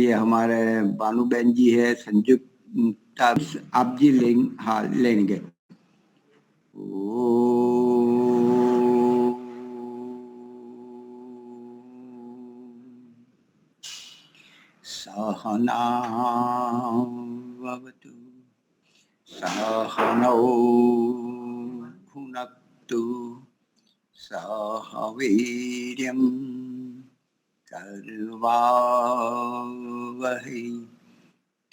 ये हमारे बानूबेन जी है, संयुक्ता आप जी हाँ लेंगे। सहना भवतु सहनौ भुनक्तु सह वीर्यं कर्वावहै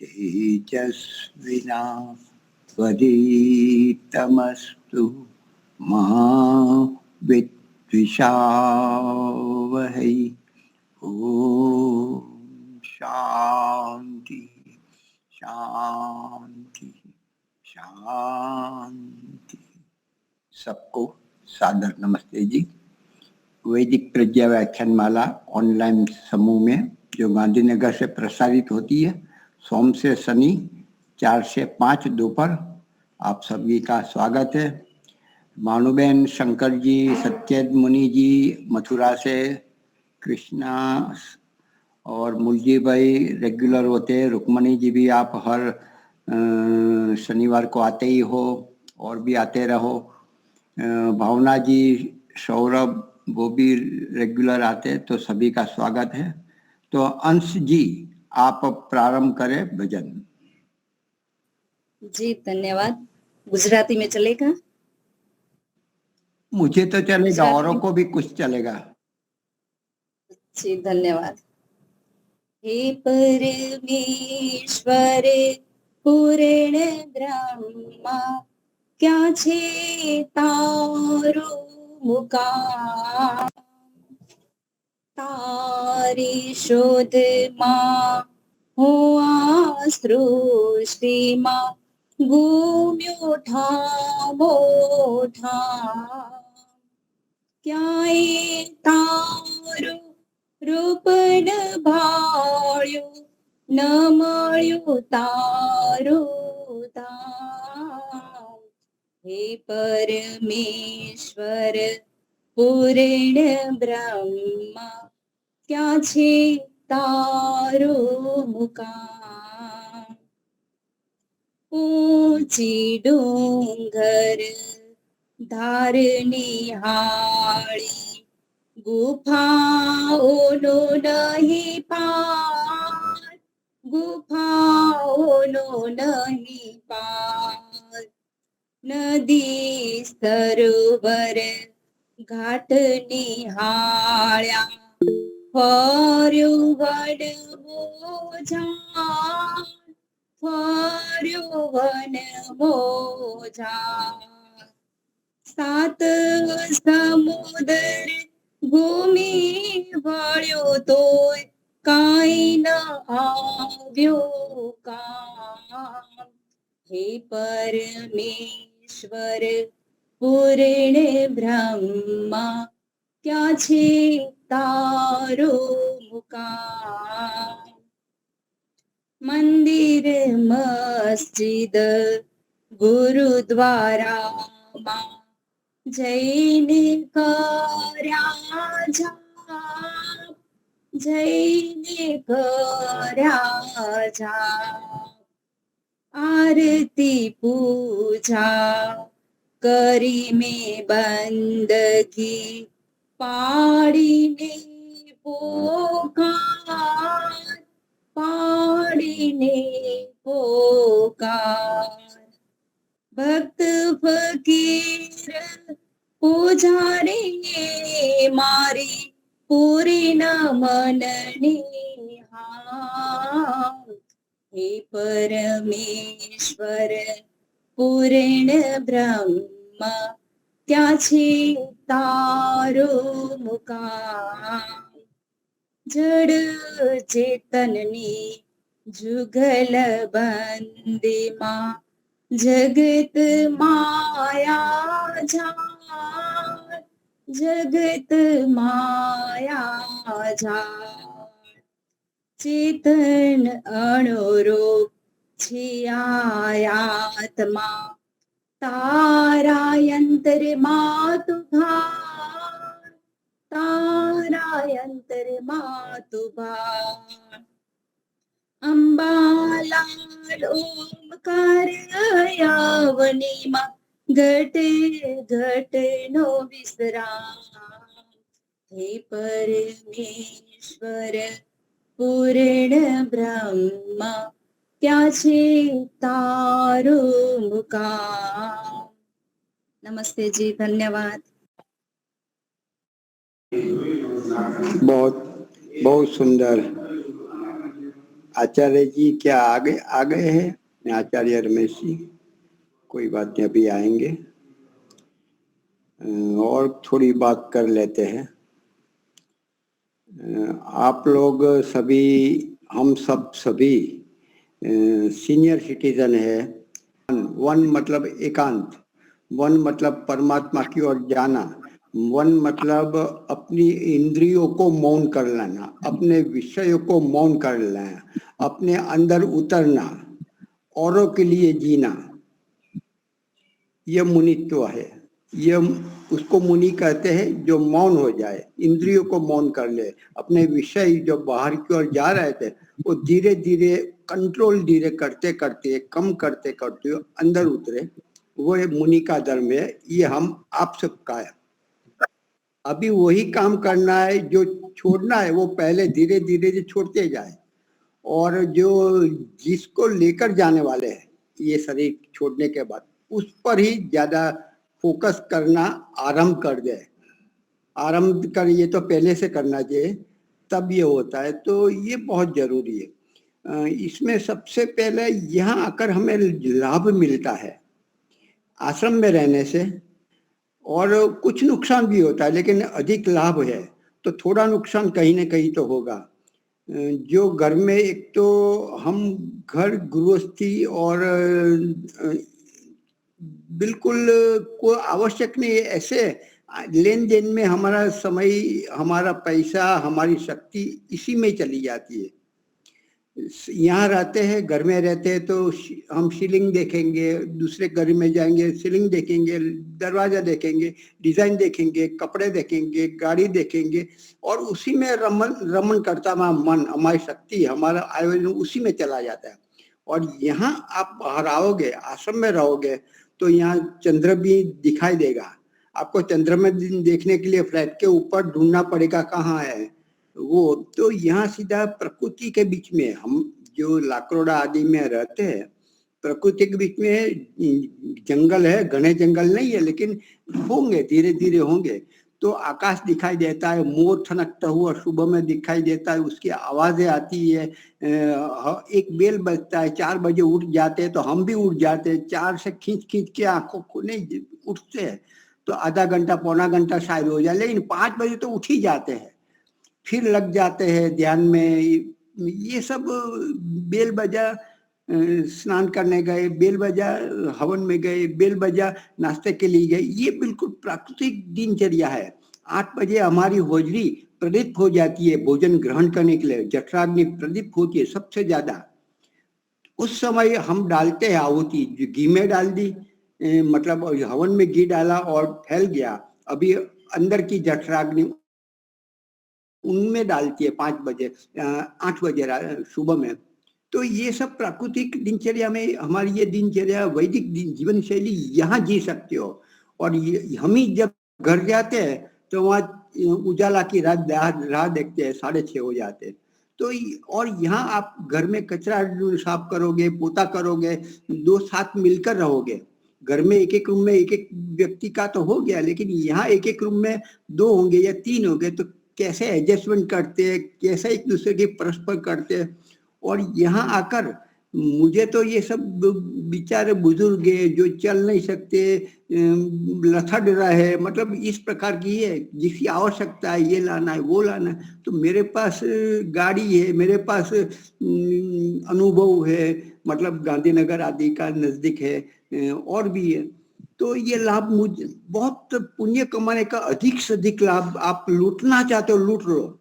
तेजस्विनावधीतमस्तु मा विद्विषावहै। ओम शांति शांति शांति। सबको सादर नमस्ते जी। वैदिक प्रज्ञा व्याख्यान माला ऑनलाइन समूह में जो गांधीनगर से प्रसारित होती है सोम से शनि 4 से 5 दोपहर, आप सभी का स्वागत है। भानुबेन, शंकर जी, सत्येंद्र मुनि जी मथुरा से, कृष्णा और मुलजी भाई रेगुलर होते हैं। रुक्मणी जी भी आप हर शनिवार को आते ही हो और भी आते रहो। भावना जी, सौरभ, वो भी रेगुलर आते हैं, तो सभी का स्वागत है। तो अंश जी आप प्रारंभ करें भजन। जी धन्यवाद। गुजराती में चलेगा? मुझे तो चलेगा, औरों को भी कुछ चलेगा। जी धन्यवाद। हे परमेश्वर पूर्ण ब्रह्मा, क्या छे तारो मुकाम, तारी शोध માં હું આ સૃષ્ટિમાં ગુમ્યો ઠામો ઠામ, ક્યાંય તારું રૂપ ન ભાળ્યું, ન મળ્યું તારું ધામ. હે પરમેશ્વર પૂર્ણ બ્રહ્મા, ક્યાં છે તારો મુકામ. ઊંચી ડુંગર ધારની હાળી, ગુફાઓનો નહીં પાર, ગુફાઓનો નહીં પાર. નદી સરોવર ઘાટ નિહાળ્યા, ફર્યું વડવું ઝાડ, ફર્યું વન મોજાડ. સાત સમુદ્ર ઘૂમી વળ્યો તોય કાંઈ ન આવ્યો કામ. હે પરમેશ્વર પૂર્ણ બ્રહ્મા, ક્યાં છે તારો મુકામ. મંદિર મસ્જિદ ગુરુદ્વારામાં જઈને કર્યા જાપ, જઈને કર્યા જાપ. આરતી પૂજા કરી મેં બંદગી, પાડીને પોકાર, પાડીને પોકાર. ભક્ત ફકીર પૂજારી મારી પૂરી ન મનની હાર. હે પરમેશ્વર પૂર્ણ બ્રહ્મા, ક્યાં છે તારો મુકામ. જડ ચેતનની જુગલ બંદીમાં જગત માયા જાળ, જગત માયા જાળ. ચેતન અણુરૂપ છે આયાત્મા, તારા યંત્રમાં તું ભાળ, તારા યંત્રમાં તું ભાળ. અંબાલાલ ઓમકાર યાવનીમાં ઘટે ઘટનો વિશ્રામ. હે પરમેશ્વર પૂર્ણ બ્રહ્મા ત્યાં છે તારો મુકામ. नमस्ते जी, धन्यवाद. बहुत बहुत सुंदर। आचार्य जी क्या आ गए हैं? आचार्य रमेश जी, कोई बात नहीं, अभी आएंगे और थोड़ी बात कर लेते हैं। आप लोग सभी, हम सब सभी सीनियर सिटीजन है। वन मतलब एकांत, वन मतलब परमात्मा की ओर जाना, वन मतलब अपनी इंद्रियों को मौन कर लेना, अपने विषयों को मौन कर लेना, अपने अंदर उतरना, औरों के लिए जीना, यह मुनित्व है। यह उसको मुनि कहते हैं जो मौन हो जाए, इंद्रियों को मौन कर ले, अपने विषय जो बाहर की ओर जा रहे थे वो धीरे धीरे कंट्रोल धीरे करते करते, कम करते करते अंदर उतरे, वो मुनि का धर्म है। ये हम आप सबका है। अभी वही काम करना है, जो छोड़ना है वो पहले धीरे धीरे छोड़ते जाए, और जो जिसको लेकर जाने वाले हैं ये शरीर छोड़ने के बाद, उस पर ही ज्यादा फोकस करना आरंभ कर दे। आरंभ कर, ये तो पहले से करना चाहिए, तब ये होता है। तो ये बहुत जरूरी है। इसमें सबसे पहले यहाँ आकर हमें लाभ मिलता है आश्रम में रहने से, और कुछ नुकसान भी होता है, लेकिन अधिक लाभ है। तो थोड़ा नुकसान कहीं ना कहीं तो होगा। जो घर में, एक तो हम घर गृहस्थी और बिल्कुल कोई आवश्यक नहीं है, ऐसे लेन देन में हमारा समय, हमारा पैसा, हमारी शक्ति इसी में चली जाती है। यहाँ रहते हैं, घर में रहते हैं तो हम सीलिंग देखेंगे, दूसरे घर में जाएंगे सीलिंग देखेंगे, दरवाजा देखेंगे, डिजाइन देखेंगे, कपड़े देखेंगे, गाड़ी देखेंगे, और उसी में रमन रमन करता हमारा मन, हमारी शक्ति, हमारा आयोजन उसी में चला जाता है। और यहाँ आप बाहर आओगे, आश्रम में रहोगे, तो यहाँ चंद्र भी दिखाई देगा आपको। चंद्र में देखने के लिए फ्लैट के ऊपर ढूंढना पड़ेगा कहाँ है वो। तो यहाँ सीधा प्रकृति के बीच में, हम जो लाकरोड़ा आदि में रहते हैं, प्रकृति के बीच में जंगल है, घने जंगल नहीं है, लेकिन होंगे, धीरे धीरे होंगे। तो आकाश दिखाई देता है, मोर ठनकता हुआ सुबह में दिखाई देता है, उसकी आवाजें आती है। एक बेल बजता है, 4 बजे उठ जाते हैं, तो हम भी उठ जाते हैं, 4 से खींच खींच के आंखों को नहीं उठते हैं, तो आधा घंटा पौना घंटा शायद हो जाए, लेकिन 5 बजे तो उठ ही जाते हैं, फिर लग जाते हैं ध्यान में। ये सब बेल बजा स्नान करने गए, बेल बजा हवन में गए, बेल बजा नाश्ते के लिए गए, ये बिल्कुल प्राकृतिक दिनचर्या है। 8 बजे हमारी होजरी प्रदीप्त हो जाती है भोजन ग्रहण करने के लिए, जठराग्नि प्रदीप्त होती है सबसे ज्यादा। उस समय हम डालते हैं आहुति, घी में डाल दी, मतलब हवन में घी डाला और फैल गया, अभी अंदर की जठराग्नि उनमें डालती है 5 बजे 8 बजे सुबह में। तो ये सब प्राकृतिक दिनचर्या में, हमारी ये दिनचर्या वैदिक जीवन शैली यहाँ जी सकते हो। और हम ही जब घर जाते हैं तो वहाँ उजाला की राह देखते हैं, 6:30 हो जाते हैं। तो और यहाँ आप घर में कचरा साफ करोगे, पोता करोगे, 2 साथ मिलकर रहोगे। घर में एक एक रूम में एक एक व्यक्ति का तो हो गया, लेकिन यहाँ एक एक रूम में 2 होंगे या 3 होंगे, तो कैसे एडजस्टमेंट करते हैं, कैसे एक दूसरे की परस्पर करते हैं। और यहाँ आकर मुझे तो ये सब बेचारे बुजुर्ग है जो चल नहीं सकते, लथड़ रहे, मतलब इस प्रकार की है, जिसकी आवश्यकता है ये लाना है वो लाना है, तो मेरे पास गाड़ी है, मेरे पास अनुभव है, मतलब गांधीनगर आदि का नजदीक है, और भी है। तो ये लाभ मुझे बहुत, पुण्य कमाने का अधिक से अधिक लाभ आप लूटना चाहते हो लूट लो,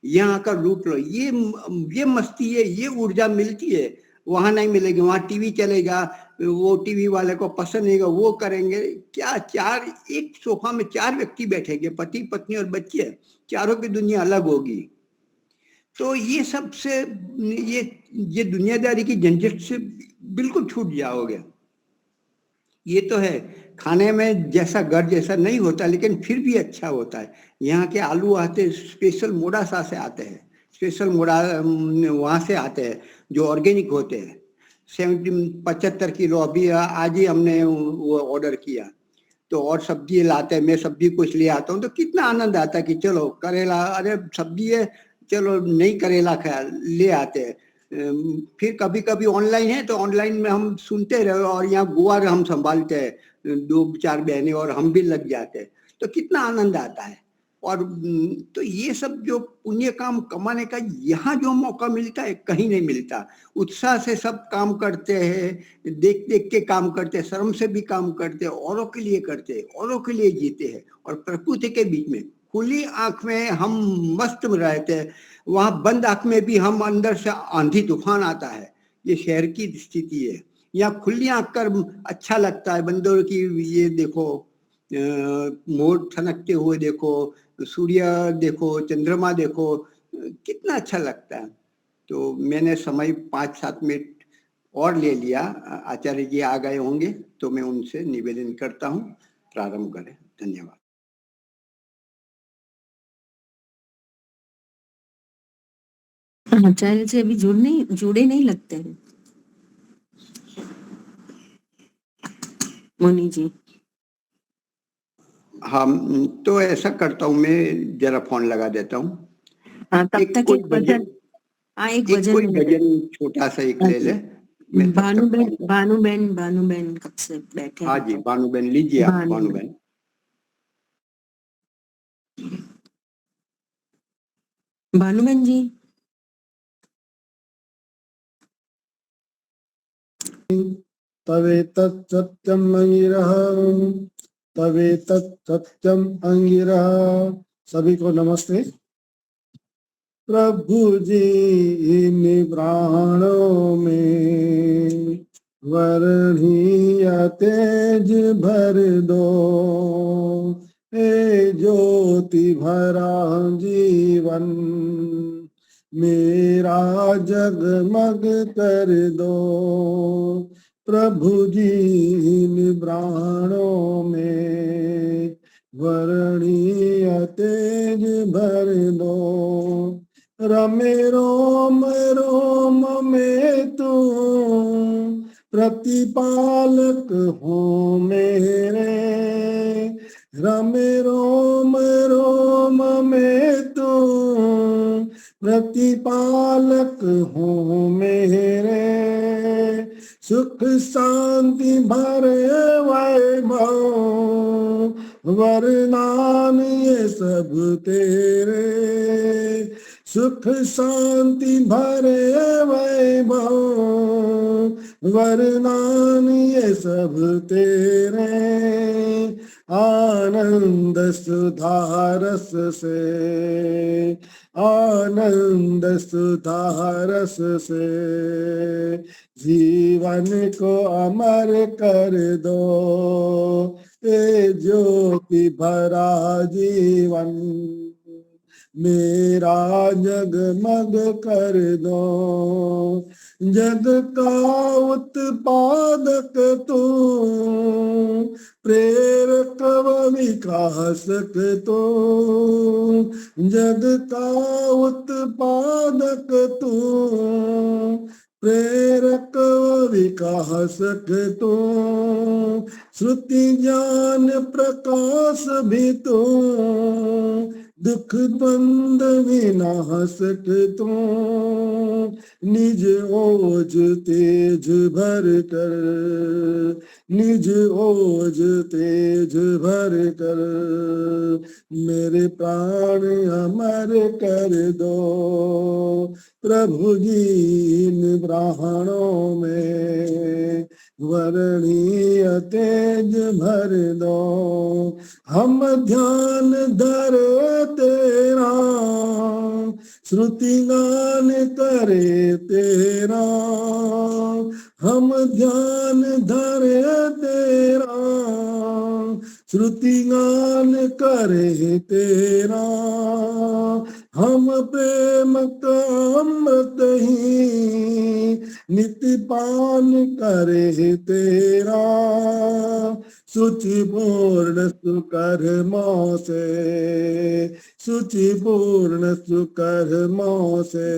यहाँ आकर लूट लो। ये मस्ती है, ये ऊर्जा मिलती है, वहां नहीं मिलेगी। वहां टीवी चलेगा, वो टीवी वाले को पसंद नहीं, वो करेंगे क्या, एक सोफा में 4 व्यक्ति बैठेंगे, पति पत्नी और बच्चे, चारों की दुनिया अलग होगी। तो ये सब से ये दुनियादारी की झंझट से बिल्कुल छूट जाओगे। ये तो है, खाने में जैसा घर जैसा नहीं होता, लेकिन फिर भी अच्छा होता है। यहाँ के आलू आते स्पेशल मोडासा से आते हैं, स्पेशल मोडा वहाँ से आते हैं जो ऑर्गेनिक होते हैं। 75 किलो अभी आज ही हमने वो ऑर्डर किया। तो और सब्जी लाते हैं, मैं सब्जी कुछ ले आता हूँ तो कितना आनंद आता है कि चलो करेला, अरे सब्जी है, चलो नहीं करेला खा ले आते हैं। फिर कभी कभी ऑनलाइन है तो ऑनलाइन में हम सुनते रहे, और यहाँ गुआर हम संभालते हैं 2-4 बहनें, और हम भी लग जाते हैं, तो कितना आनंद आता है। और तो ये सब जो पुण्य काम कमाने का यहाँ जो मौका मिलता है कहीं नहीं मिलता। उत्साह से सब काम करते हैं, देख देख के काम करते हैं, श्रम से भी काम करते हैं, औरों के लिए करते हैं, औरों के लिए जीते हैं, और प्रकृति के बीच में खुली आंख में हम मस्त रहते हैं। वहाँ बंद आंख में भी हम अंदर से आंधी तूफान आता है। ये शहर की स्थिति है। यहाँ खुली आंख कर अच्छा लगता है। बंदर की ये देखो, मोर ठनकते हुए देखो, सूर्य देखो, चंद्रमा देखो, कितना अच्छा लगता है। तो मैंने समय 5-7 मिनट और ले लिया। आचार्य जी आ गए होंगे तो मैं उनसे निवेदन करता हूँ, प्रारंभ करें। धन्यवाद। आचार्य जी अभी जुड़े नहीं लगते हैं मुनि जी। हाँ, तो ऐसा करता हूँ, मैं जरा फोन लगा देता हूँ। हाँ, तब तक एक भजन, एक कोई भजन भजन छोटा सा एक ले ले। भानुबेन कब से बैठे हाँ हैं? जी, भानुबेन लीजिए आप। भानुबेन जी तवे तत्सत्यम अंगिरः, तवे तत्सत्यम अंगिरः। सभी को नमस्ते। प्रभु जी इन प्राणों में वर्णीय तेज भर दो, हे ज्योति भरा जीवन मेरा जगमग कर दो। प्रभु जी इन प्राणों में वर्णीय तेज भर दो। रमे रोम रोम में तू प्रतिपालक हो मेरे, रमे रोम रोम में तू प्रतिपालक हो मेरे। सुख शांति भरे वैभव वरदान ये सब तेरे, सुख शांति भरे वैभव वरदान ये सब तेरे। आनंद सुधा रस से, आनंद सुधा रस से जीवन को अमर कर दो, ए ज्योति भरा जीवन मेरा जगमग कर दो। जग का उत्पादक तू, प्रेरक व विकासक तू, जग का उत्पादक तू, प्रेरक व विकासक तू, श्रुति ज्ञान प्रकाश भी तू, दुख द्वंद विनाशक तू, निज ओज तेज भर कर, निज ओज तेज भर कर मेरे प्राण अमर कर दो। प्रभु जी इन प्राणों में वर्णीय तेज भर दो। हम ध्यान धरे तेरा, श्रुति गान करे तेरा, हम ध्यान धरे तेरा, श्रुति गान करे तेरा। हम प्रेम का अमृत ही नित्य पान करे तेरा, शुचि पूर्ण सुकर्मों से, शुचि पूर्ण सुकर्मों से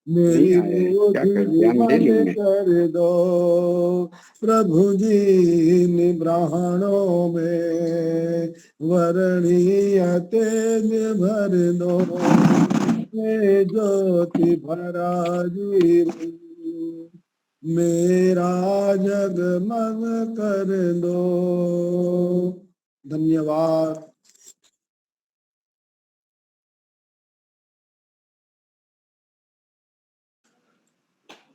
मेरी नहीं आया, क्या गोद कर, ध्यान दे लूं बंद मैं। कर दो प्रभु जी निब्राणों में, वरणीय तेज भर दो हे ज्योति भरा जीवन, मेरा जगमग कर दो। धन्यवाद।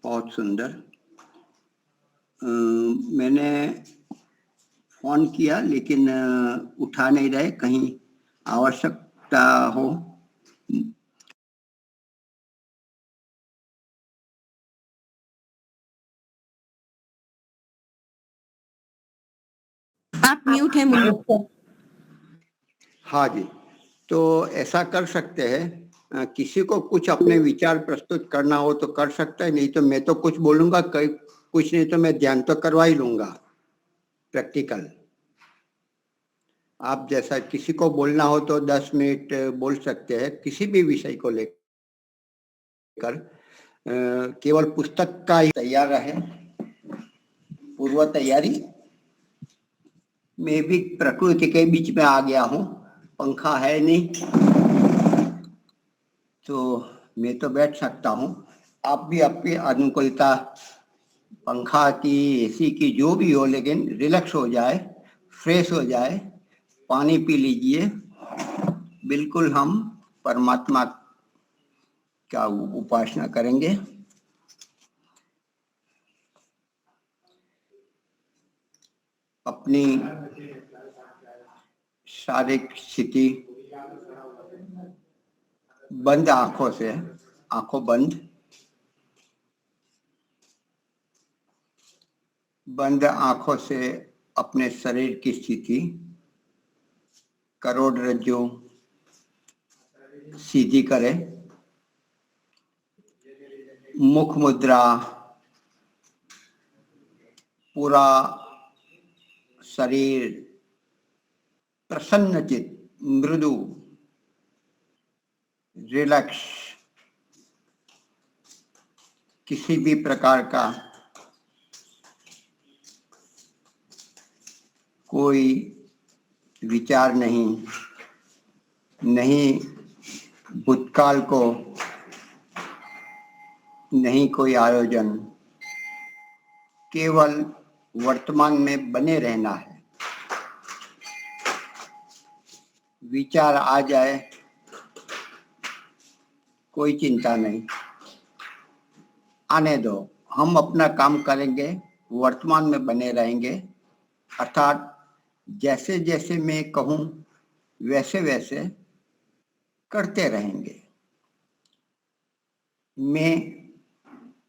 बहुत सुंदर। मैंने फोन किया लेकिन उठा नहीं रहे, कहीं आवश्यकता हो। आप म्यूट है मुन्ना। हाँ जी, तो ऐसा कर सकते हैं, किसी को कुछ अपने विचार प्रस्तुत करना हो तो कर सकता है, नहीं तो मैं तो कुछ बोलूंगा, कुछ नहीं तो मैं ध्यान तो करवा ही लूंगा प्रैक्टिकल। आप जैसा, किसी को बोलना हो तो 10 मिनट बोल सकते हैं किसी भी विषय को लेकर। केवल पुस्तक का ही तैयार रहे, पूर्व तैयारी। मैं भी प्रकृति के बीच में आ गया हूँ, पंखा है नहीं तो मैं तो बैठ सकता हूँ। आप भी आपकी अनुकूलता, पंखा की, एसी की, जो भी हो, लेकिन रिलैक्स हो जाए, फ्रेश हो जाए, पानी पी लीजिए। बिल्कुल हम परमात्मा का उपासना करेंगे। अपनी शारीरिक स्थिति बंद आंखों से, आंखों बंद, बंद आंखों से अपने शरीर की स्थिति, करोड़रज्जु सीधी करें, मुख मुद्रा, पूरा शरीर प्रसन्नचित, मृदु, रिलैक्स, किसी भी प्रकार का कोई विचार नहीं, नहीं भूतकाल को, नहीं कोई आयोजन, केवल वर्तमान में बने रहना है। विचार आ जाए कोई चिंता नहीं, आने दो, हम अपना काम करेंगे, वर्तमान में बने रहेंगे। अर्थात जैसे जैसे मैं कहूँ वैसे वैसे करते रहेंगे। मैं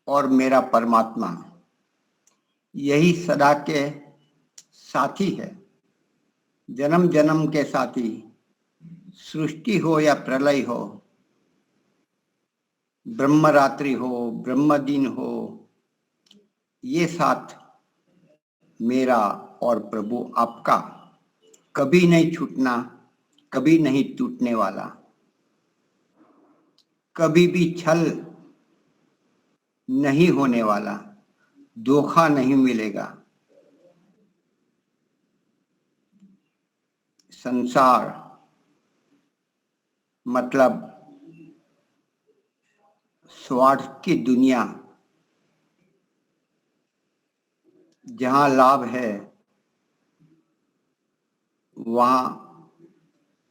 और मेरा परमात्मा यही सदा के साथी है, जन्म जन्म के साथी। सृष्टि हो या प्रलय हो, ब्रह्म रात्रि हो, ब्रह्म दिन हो, ये साथ मेरा और प्रभु आपका कभी नहीं छूटना, कभी नहीं टूटने वाला। कभी भी छल नहीं होने वाला, धोखा नहीं मिलेगा। संसार मतलब स्वार्थ की दुनिया, जहां लाभ है वहां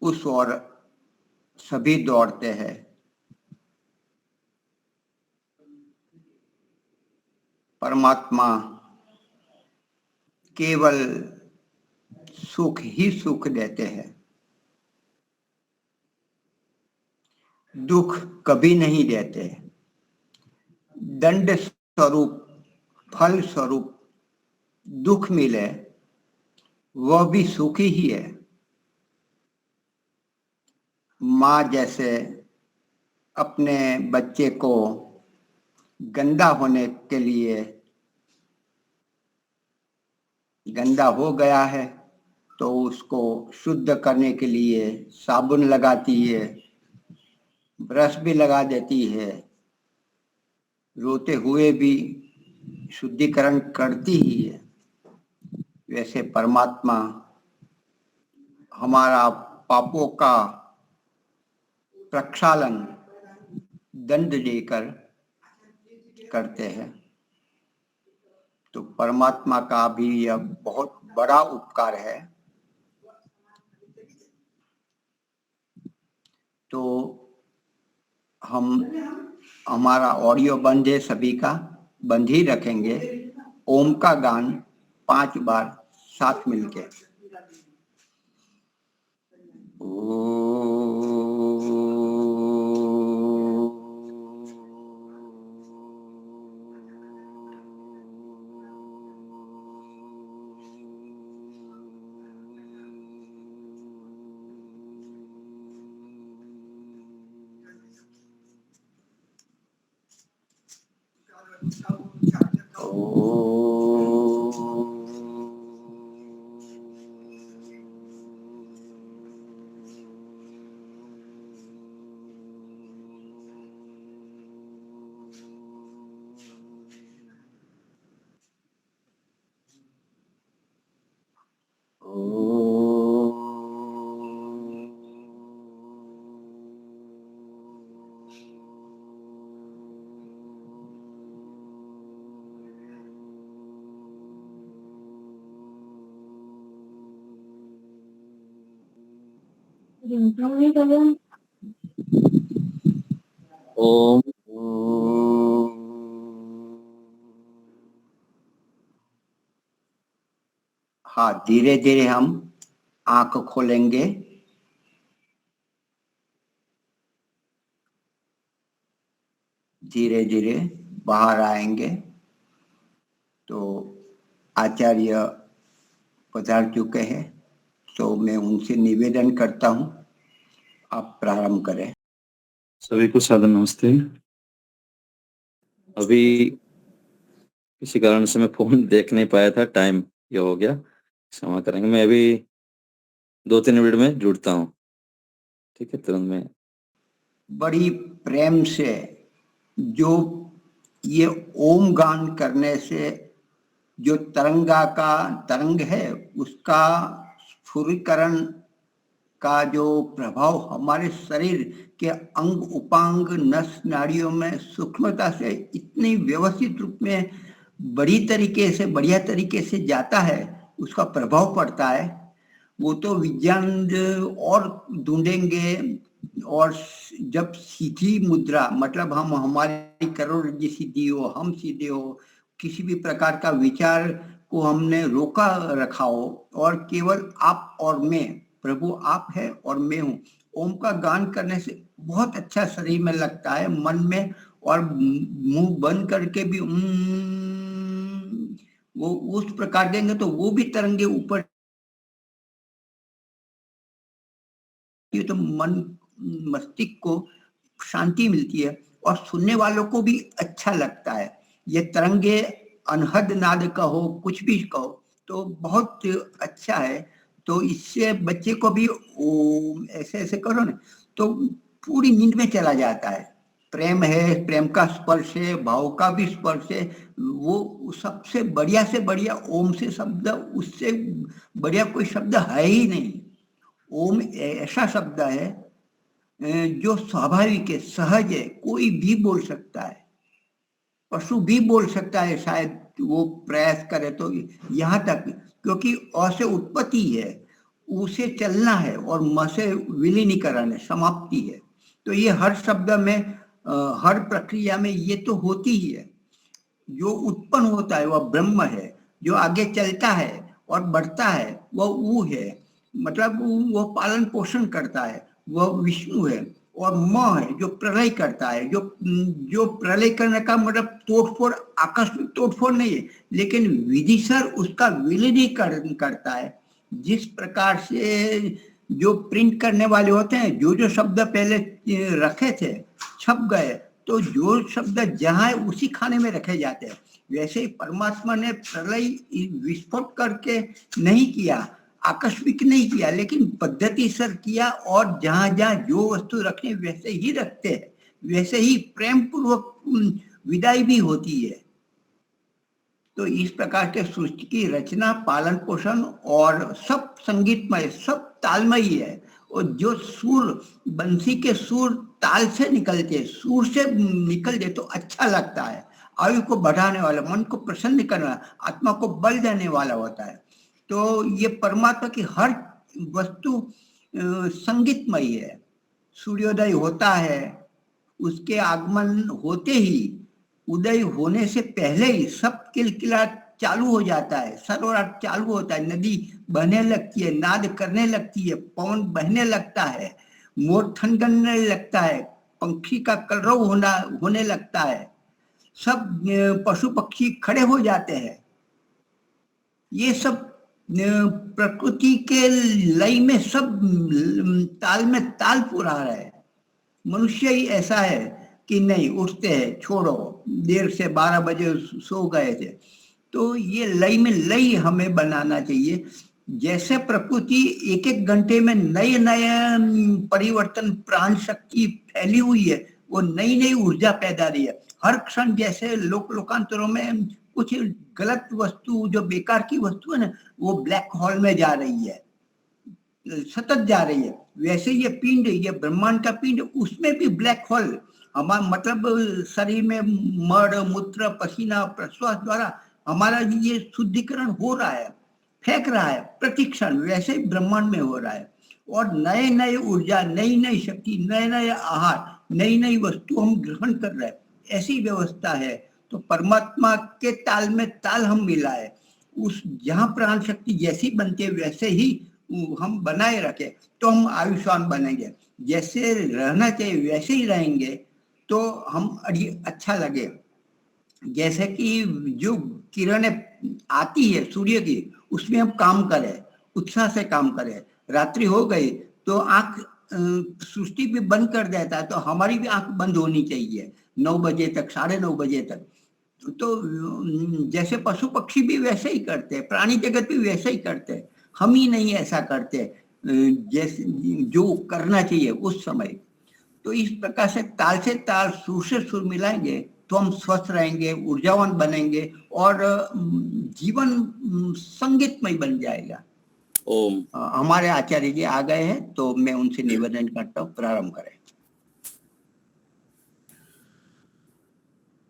उस ओर सभी दौड़ते हैं। परमात्मा केवल सुख ही सुख देते हैं, दुख कभी नहीं देते। दंड स्वरूप, फल स्वरूप दुख मिले वह भी सुखी ही है। माँ जैसे अपने बच्चे को गंदा होने के लिए, गंदा हो गया है तो उसको शुद्ध करने के लिए साबुन लगाती है, ब्रश भी लगा देती है, रोते हुए भी शुद्धिकरण करती ही है। वैसे परमात्मा हमारा पापों का प्रक्षालन दंड देकर करते हैं। तो परमात्मा का भी यह बहुत बड़ा उपकार है। तो हम हमारा ऑडियो बंद है, सभी का बंद ही रखेंगे। ओम का गान 5 बार साथ मिलके। ओम। हाँ, धीरे धीरे हम आंख खोलेंगे। धीरे धीरे बाहर आएंगे। तो आचार्य पधार चुके हैं, तो मैं उनसे निवेदन करता हूं, आप प्रारंभ करें। सभी को सादर नमस्ते। अभी किसी कारण से मैं फोन देख नहीं पाया था, टाइम ये हो गया, क्षमा करेंगे। मैं अभी 2-3 मिनट में जुड़ता हूँ, ठीक है? तुरंत में बड़ी प्रेम से जो ये ओम गान करने से जो तरंगा का तरंग है, उसका स्फुरीकरण का जो प्रभाव हमारे शरीर के अंग उपांग नस नाड़ियों में सूक्ष्मता से इतनी व्यवस्थित रूप में बढ़िया तरीके से जाता है, उसका प्रभाव पड़ता है। वो तो विज्ञान और ढूंढेंगे। और जब सीधी मुद्रा, मतलब हम हमारी करोड़रज्जु सीधी हो, हम सीधे हो, किसी भी प्रकार का विचार को हमने रोका रखा हो और केवल आप और मैं, प्रभु आप है और मैं हूँ, ओम का गान करने से बहुत अच्छा शरीर में लगता है, मन में। और मुंह बंद करके भी वो उस प्रकार देंगे तो वो भी तरंगे ऊपर, तो मन मस्तिष्क को शांति मिलती है और सुनने वालों को भी अच्छा लगता है। ये तरंगे अनहद नाद कहो, कुछ भी कहो, तो बहुत अच्छा है। तो इससे बच्चे को भी ऐसे ऐसे करो ना, तो पूरी नींद में चला जाता है। प्रेम है, प्रेम का स्पर्श है, भाव का भी स्पर्श है। वो सबसे बढ़िया से बढ़िया ओम से शब्द, उससे बढ़िया कोई शब्द है ही नहीं। ओम ऐसा शब्द है जो स्वाभाविक है, सहज है, कोई भी बोल सकता है, पशु भी बोल सकता है, शायद वो प्रयास करे तो। यहाँ तक क्योंकि अ से उत्पत्ति है, उ से चलना है और म से विलीनीकरण है, समाप्ति है। तो ये हर शब्द में हर प्रक्रिया में ये तो होती ही है। जो उत्पन्न होता है वह ब्रह्म है, जो आगे चलता है और बढ़ता है वह ऊ है, मतलब वो पालन पोषण करता है, वह विष्णु है। और म है जो प्रलय करता है, जो प्रलय करने का मतलब तोड़फोड़, आकस्मिक तोड़फोड़ नहीं है, लेकिन विधिसर उसका विलीनीकरण करता है। जिस प्रकार से जो प्रिंट करने वाले होते हैं, जो शब्द पहले रखे थे छप गए तो जो शब्द जहाँ है उसी खाने में रखे जाते हैं। वैसे ही परमात्मा ने प्रलय विस्फोट करके नहीं किया, आकस्मिक नहीं किया, लेकिन पद्धति सर किया, और जहाँ जहाँ जो वस्तु रखने वैसे ही रखते हैं, वैसे ही प्रेम पूर्वक विदाई भी होती है। तो इस प्रकार के सृष्टि की रचना, पालन पोषण और सब संगीतमय, सब तालमय है। और जो सुर, बंसी के सुर ताल से निकलते, सुर से निकलते तो अच्छा लगता है, आयु को बढ़ाने वाला, मन को प्रसन्न करने वाला, आत्मा को बल देने वाला होता है। तो ये परमात्मा की हर वस्तु संगीतमय है। सूर्योदय होता है, उसके आगमन होते ही, उदय होने से पहले ही सब किलकिला चालू हो जाता है, सरोवर चालू होता है, नदी बहने लगती है, नाद करने लगती है, पवन बहने लगता है, मोर थनगनने लगता है, पंखी का कलरव होने लगता है, सब पशु पक्षी खड़े हो जाते हैं। ये सब प्रकृति के लय में सब ताल में ताल पूरा है। मनुष्य ही ऐसा है कि नहीं, उठते हैं, छोड़ो, देर से 12 बजे सो गए थे। तो ये लय में लय हमें बनाना चाहिए। जैसे प्रकृति एक एक घंटे में नए नए परिवर्तन, प्राण शक्ति फैली हुई है, वो नई नई ऊर्जा पैदा रही है हर क्षण। जैसे लोकांतरों में कुछ गलत वस्तु, जो बेकार की वस्तु है ना, वो ब्लैक होल में जा रही है, सतत जा रही है, वैसे ये पिंड, ये ब्रह्मांड का पिंड, उसमें भी ब्लैक होल, हमारा मतलब शरीर में मड, मूत्र, पसीना, प्रश्वास द्वारा हमारा ये शुद्धिकरण हो रहा है, फेंक रहा है प्रतिक्षण, वैसे ही ब्रह्मांड में हो रहा है। और नए नए ऊर्जा, नई नई शक्ति, नए नए आहार, नई नई वस्तु हम ग्रहण कर रहे हैं, ऐसी व्यवस्था है। तो परमात्मा के ताल में ताल हम मिलाए, उस जहाँ प्राण शक्ति जैसी बनती है वैसे ही हम बनाए रखे, तो हम आयुष्मान बनेंगे। जैसे रहना चाहिए वैसे ही रहेंगे तो हम अच्छा लगे। जैसे कि जो किरणें आती है सूर्य की, उसमें हम काम करें, उत्साह से काम करें। रात्रि हो गई तो आंख सृष्टि भी बंद कर देता है, तो हमारी भी आंख बंद होनी चाहिए 9 बजे तक, 9:30 बजे तक। तो जैसे पशु पक्षी भी वैसे ही करते हैं, प्राणी जगत भी वैसे ही करते हैं, हम ही नहीं ऐसा करते जैसे जो करना चाहिए उस समय। तो इस प्रकार से ताल से ताल, सुर से सुर मिलाएंगे तो हम स्वस्थ रहेंगे, ऊर्जावान बनेंगे और जीवन संगीतमय बन जाएगा। ओम। हमारे आचार्य जी आ गए हैं, तो मैं उनसे निवेदन करता हूँ, प्रारंभ करें।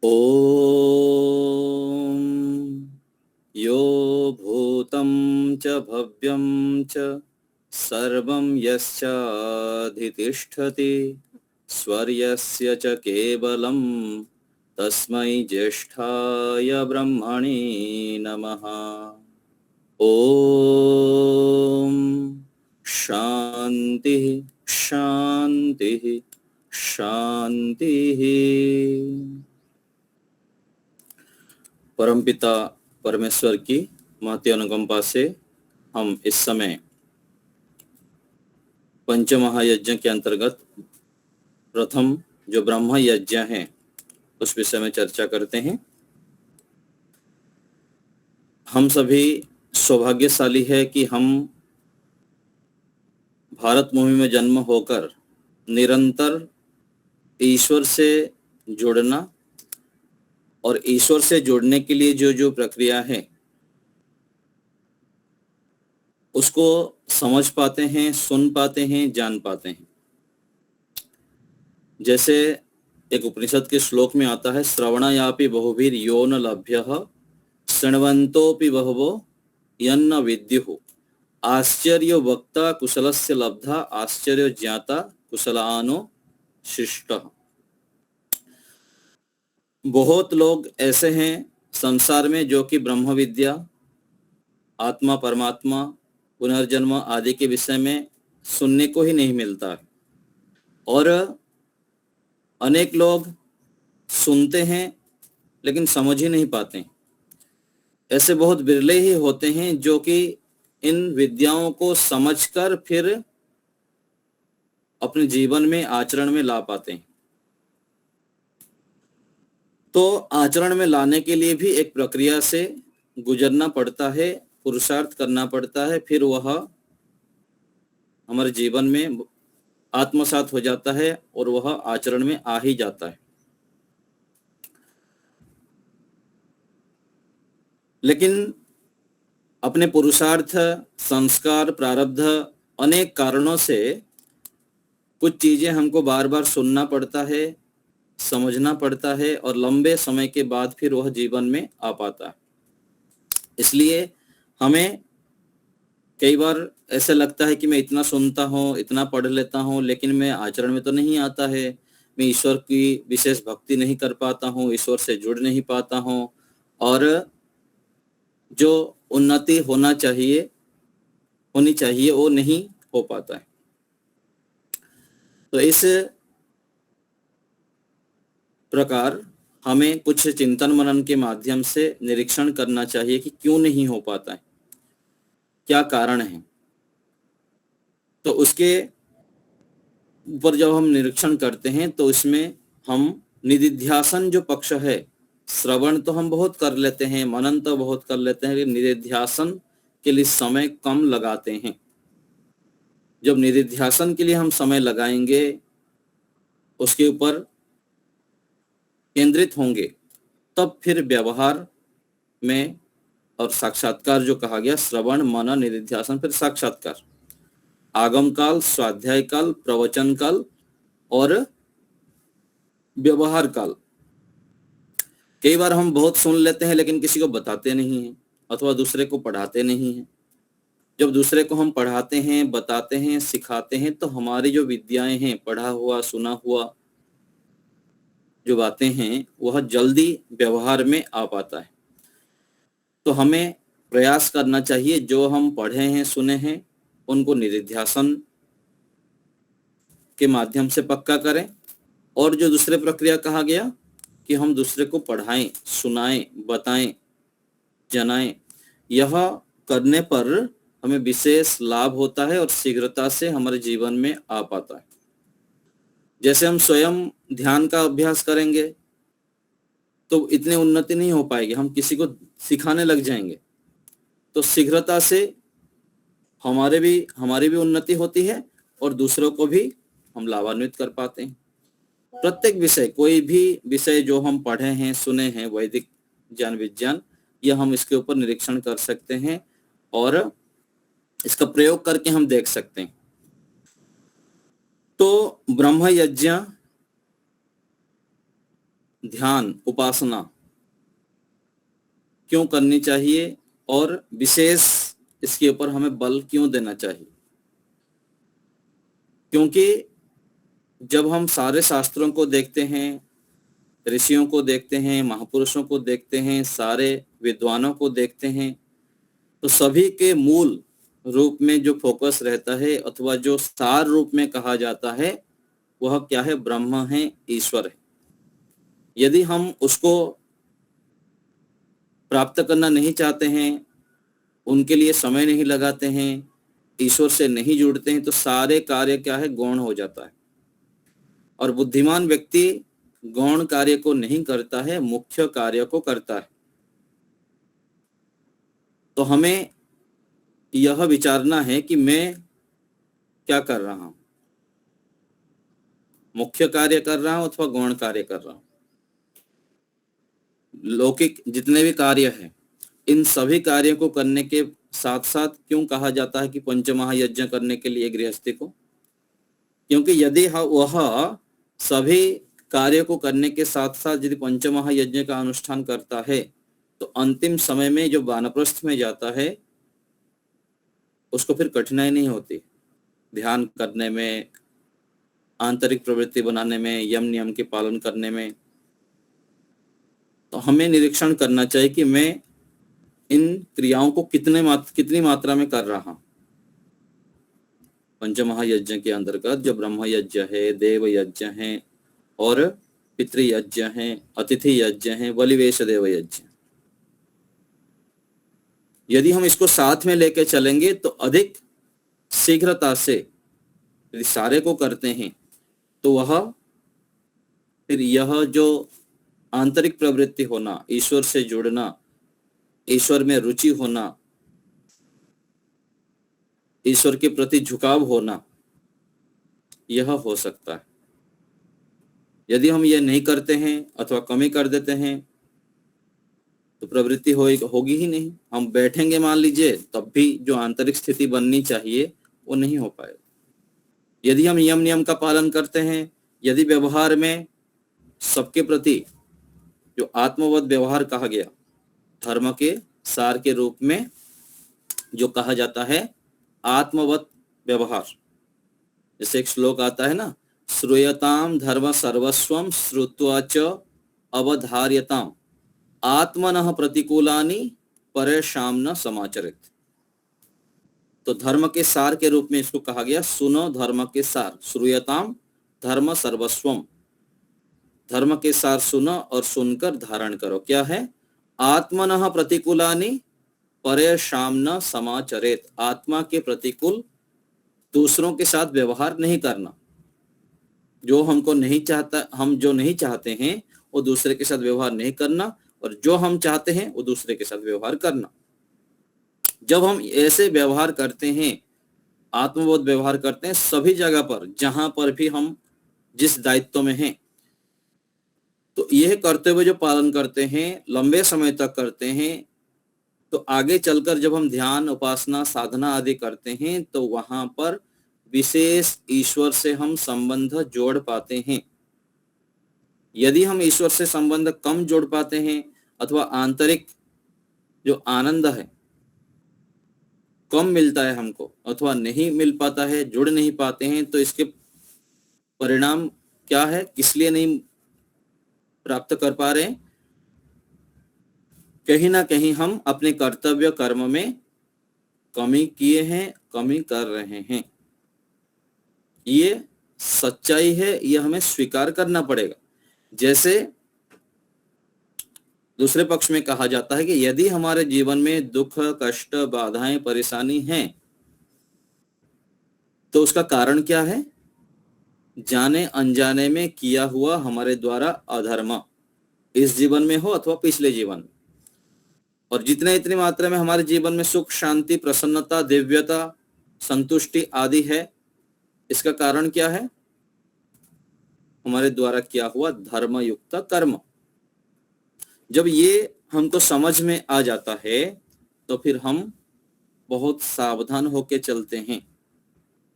ओम। यो भूतं च भव्यं च सर्वं यस्याधितिष्ठति स्वर्यस्य च केवलं तस्मै ज्येष्ठाय ब्रह्मणे नमः। ओम शांति शांति शांति। परमपिता परमेश्वर की महती अनुकंपा से हम इस समय पंचमहायज्ञ के अंतर्गत प्रथम जो ब्रह्म यज्ञ है उस विषय में चर्चा करते हैं। हम सभी सौभाग्यशाली है कि हम भारत भूमि में जन्म होकर निरंतर ईश्वर से जुड़ना और ईश्वर से जुड़ने के लिए जो जो प्रक्रिया है उसको समझ पाते हैं, सुन पाते हैं, जान पाते हैं। जैसे एक उपनिषद के श्लोक में आता है, श्रवणायापि बहुभिर यो न लभ्यः शृण्वन्तोऽपि बहवो यन्न विद्युः आश्चर्यो वक्ता कुशलस्य लब्धा आश्चर्यो ज्ञाता कुशलानो शिष्टः। बहुत लोग ऐसे हैं संसार में जो कि ब्रह्म विद्या, आत्मा, परमात्मा, पुनर्जन्म आदि के विषय में सुनने को ही नहीं मिलता है, और अनेक लोग सुनते हैं लेकिन समझ ही नहीं पाते। ऐसे बहुत बिरले ही होते हैं जो कि इन विद्याओं को समझकर फिर अपने जीवन में, आचरण में ला पाते हैं। तो आचरण में लाने के लिए भी एक प्रक्रिया से गुजरना पड़ता है, पुरुषार्थ करना पड़ता है, फिर वह हमारे जीवन में आत्मसात हो जाता है और वह आचरण में आ ही जाता है। लेकिन अपने पुरुषार्थ, संस्कार, प्रारब्ध, अनेक कारणों से कुछ चीजें हमको बार बार सुनना पड़ता है, समझना पड़ता है और लंबे समय के बाद फिर वह जीवन में आ पाता है। इसलिए हमें कई बार ऐसा लगता है कि मैं इतना सुनता हूँ, इतना पढ़ लेता हूँ, लेकिन मैं आचरण में तो नहीं आता है, मैं ईश्वर की विशेष भक्ति नहीं कर पाता हूँ, ईश्वर से जुड़ नहीं पाता हूँ और जो उन्नति होनी चाहिए वो नहीं हो पाता है। तो इस प्रकार हमें कुछ चिंतन मनन के माध्यम से निरीक्षण करना चाहिए कि क्यों नहीं हो पाता है, क्या कारण है। तो उसके ऊपर जब हम निरीक्षण करते हैं तो इसमें हम निधिध्यासन जो पक्ष है, श्रवण तो हम बहुत कर लेते हैं, मनन तो बहुत कर लेते हैं, लेकिन निधिध्यासन के लिए समय कम लगाते हैं। जब निधिध्यासन के लिए हम समय लगाएंगे, उसके ऊपर केंद्रित होंगे, तब फिर व्यवहार में और साक्षात्कार जो कहा गया, श्रवण, मनन, निधिध्यासन, फिर साक्षात्कार, आगम काल, स्वाध्याय काल, प्रवचन काल और व्यवहार काल। कई बार हम बहुत सुन लेते हैं लेकिन किसी को बताते नहीं हैं अथवा दूसरे को पढ़ाते नहीं हैं। जब दूसरे को हम पढ़ाते हैं, बताते हैं, सिखाते हैं तो हमारी जो विद्याएं हैं, पढ़ा हुआ, सुना हुआ जो बातें हैं, वह जल्दी व्यवहार में आ पाता है। तो हमें प्रयास करना चाहिए, जो हम पढ़े हैं, सुने हैं, उनको निधिध्यासन के माध्यम से पक्का करें। और जो दूसरे प्रक्रिया कहा गया कि हम दूसरे को पढ़ाएं, सुनाएं, बताएं, जनाएं, यह करने पर हमें विशेष लाभ होता है और शीघ्रता से हमारे जीवन में आ पाता है। जैसे हम स्वयं ध्यान का अभ्यास करेंगे तो इतनी उन्नति नहीं हो पाएगी, हम किसी को सिखाने लग जाएंगे तो शीघ्रता से हमारी भी उन्नति होती है और दूसरों को भी हम लाभान्वित कर पाते हैं। प्रत्येक विषय, कोई भी विषय जो हम पढ़े हैं, सुने हैं, वैदिक ज्ञान विज्ञान, यह हम इसके ऊपर निरीक्षण कर सकते हैं और इसका प्रयोग करके हम देख सकते हैं। तो ब्रह्म यज्ञ, ध्यान, उपासना क्यों करनी चाहिए और विशेष इसके ऊपर हमें बल क्यों देना चाहिए? क्योंकि जब हम सारे शास्त्रों को देखते हैं, ऋषियों को देखते हैं, महापुरुषों को देखते हैं, सारे विद्वानों को देखते हैं, तो सभी के मूल रूप में जो फोकस रहता है अथवा जो सार रूप में कहा जाता है, वह क्या है? ब्रह्म है, ईश्वर है। यदि हम उसको प्राप्त करना नहीं चाहते हैं, उनके लिए समय नहीं लगाते हैं, ईश्वर से नहीं जुड़ते हैं, तो सारे कार्य क्या है? गौण हो जाता है। और बुद्धिमान व्यक्ति गौण कार्य को नहीं करता है, मुख्य कार्य को करता है। तो हमें यह विचारना है कि मैं क्या कर रहा हूं, मुख्य कार्य कर रहा हूं अथवा गौण कार्य कर रहा हूं। लौकिक जितने भी कार्य हैं, इन सभी कार्यों को करने के साथ साथ क्यों कहा जाता है कि पंचमहायज्ञ करने के लिए गृहस्थी को? क्योंकि यदि वह सभी कार्य को करने के साथ साथ यदि पंचमहायज्ञ का अनुष्ठान करता है तो अंतिम समय में जो वानप्रस्थ में जाता है उसको फिर कठिनाई नहीं होती ध्यान करने में, आंतरिक प्रवृत्ति बनाने में, यम नियम के पालन करने में। तो हमें निरीक्षण करना चाहिए कि मैं इन क्रियाओं को कितनी मात्रा में कर रहा हूं। पंचमहायज्ञ के अंतर्गत जो ब्रह्म यज्ञ है, देव यज्ञ है और पितृयज्ञ है, अतिथि यज्ञ है, बलिवेश देव यज्ञ, यदि हम इसको साथ में लेके चलेंगे तो अधिक शीघ्रता से यदि सारे को करते हैं तो वह फिर यह जो आंतरिक प्रवृत्ति होना, ईश्वर से जुड़ना, ईश्वर में रुचि होना, ईश्वर के प्रति झुकाव होना, यह हो सकता है। यदि हम यह नहीं करते हैं अथवा कमी कर देते हैं तो प्रवृत्ति होगी ही नहीं। हम बैठेंगे मान लीजिए, तब भी जो आंतरिक स्थिति बननी चाहिए वो नहीं हो पाएगा। यदि हम नियम का पालन करते हैं, यदि व्यवहार में सबके प्रति जो आत्मवत व्यवहार कहा गया, धर्म के सार के रूप में जो कहा जाता है आत्मवत व्यवहार, जैसे एक श्लोक आता है ना, श्रूयताम धर्म सर्वस्वम श्रुत्वा च अवधार्यताम आत्मनः प्रतिकूलानि परेशान न समाचरित। तो धर्म के सार के रूप में इसको कहा गया, सुनो धर्म के सार, श्रूयताम धर्म सर्वस्वम, धर्म के सार सुनो और सुनकर धारण करो। क्या है? आत्मनः प्रतिकूलानि परेशान न समाचरित, आत्मा के प्रतिकूल दूसरों के साथ व्यवहार नहीं करना। जो हमको नहीं चाहता, हम जो नहीं चाहते हैं वो दूसरे के साथ व्यवहार नहीं करना, और जो हम चाहते हैं वो दूसरे के साथ व्यवहार करना। जब हम ऐसे व्यवहार करते हैं, आत्मबोध व्यवहार करते हैं सभी जगह पर, जहां पर भी हम जिस दायित्व में हैं, तो यह करते हुए जो पालन करते हैं, लंबे समय तक करते हैं, तो आगे चलकर जब हम ध्यान, उपासना, साधना आदि करते हैं तो वहां पर विशेष ईश्वर से हम संबंध जोड़ पाते हैं। यदि हम ईश्वर से संबंध कम जोड़ पाते हैं अथवा आंतरिक जो आनंद है कम मिलता है हमको अथवा नहीं मिल पाता है, जुड़ नहीं पाते हैं, तो इसके परिणाम क्या है, किस लिए नहीं प्राप्त कर पा रहे हैं? कहीं ना कहीं हम अपने कर्तव्य कर्म में कमी किए हैं, कमी कर रहे हैं। ये सच्चाई है, ये हमें स्वीकार करना पड़ेगा। जैसे दूसरे पक्ष में कहा जाता है कि यदि हमारे जीवन में दुख, कष्ट, बाधाएं, परेशानी हैं तो उसका कारण क्या है? जाने अनजाने में किया हुआ हमारे द्वारा अधर्म, इस जीवन में हो अथवा पिछले जीवन में। और जितने इतनी मात्रा में हमारे जीवन में सुख, शांति, प्रसन्नता, दिव्यता, संतुष्टि आदि है, इसका कारण क्या है? हमारे द्वारा किया हुआ धर्मयुक्त कर्म। जब ये हमको समझ में आ जाता है तो फिर हम बहुत सावधान होकर चलते हैं।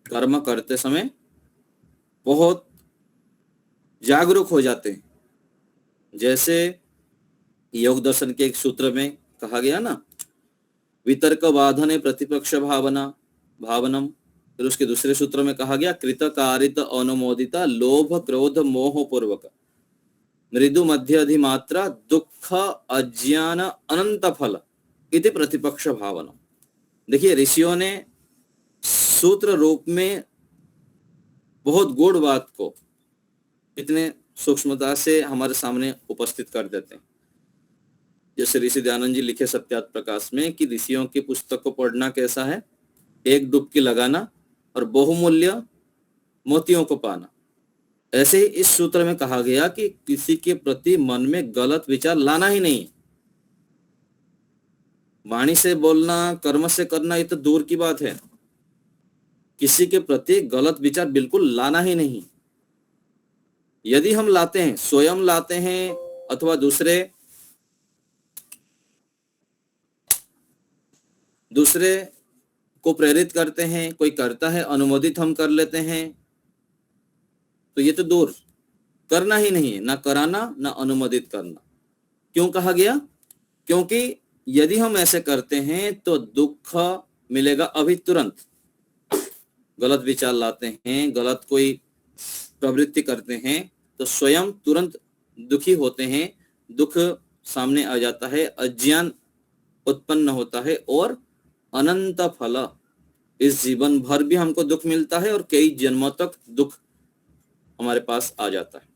कर्म करते समय बहुत जागरूक हो जाते हैं। जैसे योग दर्शन के एक सूत्र में कहा गया ना, वितर्क बाधने प्रतिपक्ष भावनम। फिर उसके दूसरे सूत्र में कहा गया, कृतकारित अनुमोदिता लोभ क्रोध मोह पूर्वक मृदु मध्य अधिमात्रा दुख अज्ञान अनंत फल इति प्रतिपक्ष भावनम। देखिए, ऋषियों ने सूत्र रूप में बहुत गूढ़ बात को इतने सूक्ष्मता से हमारे सामने उपस्थित कर देते हैं। जैसे ऋषि दयानंद जी लिखे सत्यार्थ प्रकाश में कि ऋषियों की पुस्तक को पढ़ना कैसा है, एक डुबकी लगाना और बहुमूल्य मोतियों को पाना। ऐसे ही इस सूत्र में कहा गया कि किसी के प्रति मन में गलत विचार लाना ही नहीं। वाणी से बोलना, कर्म से करना, ये तो दूर की बात है। किसी के प्रति गलत विचार बिल्कुल लाना ही नहीं। यदि हम लाते हैं, स्वयं लाते हैं अथवा दूसरे को प्रेरित करते हैं, कोई करता है, अनुमोदित हम कर लेते हैं, तो ये तो दूर, करना ही नहीं है, ना कराना ना अनुमोदित करना। क्यों कहा गया? क्योंकि यदि हम ऐसे करते हैं तो दुख मिलेगा अभी तुरंत। गलत विचार लाते हैं, गलत कोई प्रवृत्ति करते हैं तो स्वयं तुरंत दुखी होते हैं, दुख सामने आ जाता है, अज्ञान उत्पन्न होता है और अनंत फल, इस जीवन भर भी हमको दुख मिलता है और कई जन्मों तक दुख हमारे पास आ जाता है।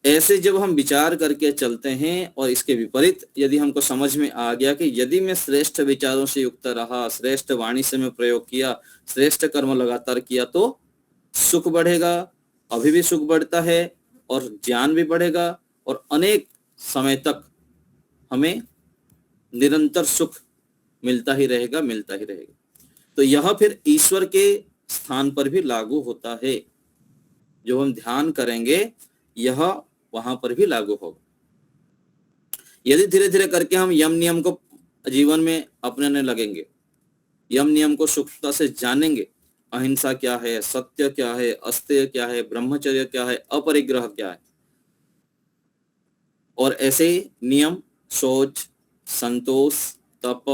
ऐसे जब हम विचार करके चलते हैं और इसके विपरीत यदि हमको समझ में आ गया कि यदि मैं श्रेष्ठ विचारों से युक्त रहा, श्रेष्ठ वाणी से मैं प्रयोग किया, श्रेष्ठ कर्म लगातार किया, तो सुख बढ़ेगा, अभी भी सुख बढ़ता है और ज्ञान भी बढ़ेगा और अनेक समय तक हमें निरंतर सुख मिलता ही रहेगा, मिलता ही रहेगा। तो यह फिर ईश्वर के स्थान पर भी लागू होता है। जो हम ध्यान करेंगे यह वहां पर भी लागू होगा। यदि धीरे धीरे करके हम यम नियम को जीवन में अपनाने लगेंगे, यम नियम को सूक्ष्मता से जानेंगे, अहिंसा क्या है, सत्य क्या है, अस्तेय क्या है, ब्रह्मचर्य क्या है, अपरिग्रह क्या है, और ऐसे नियम शौच, संतोष, तप,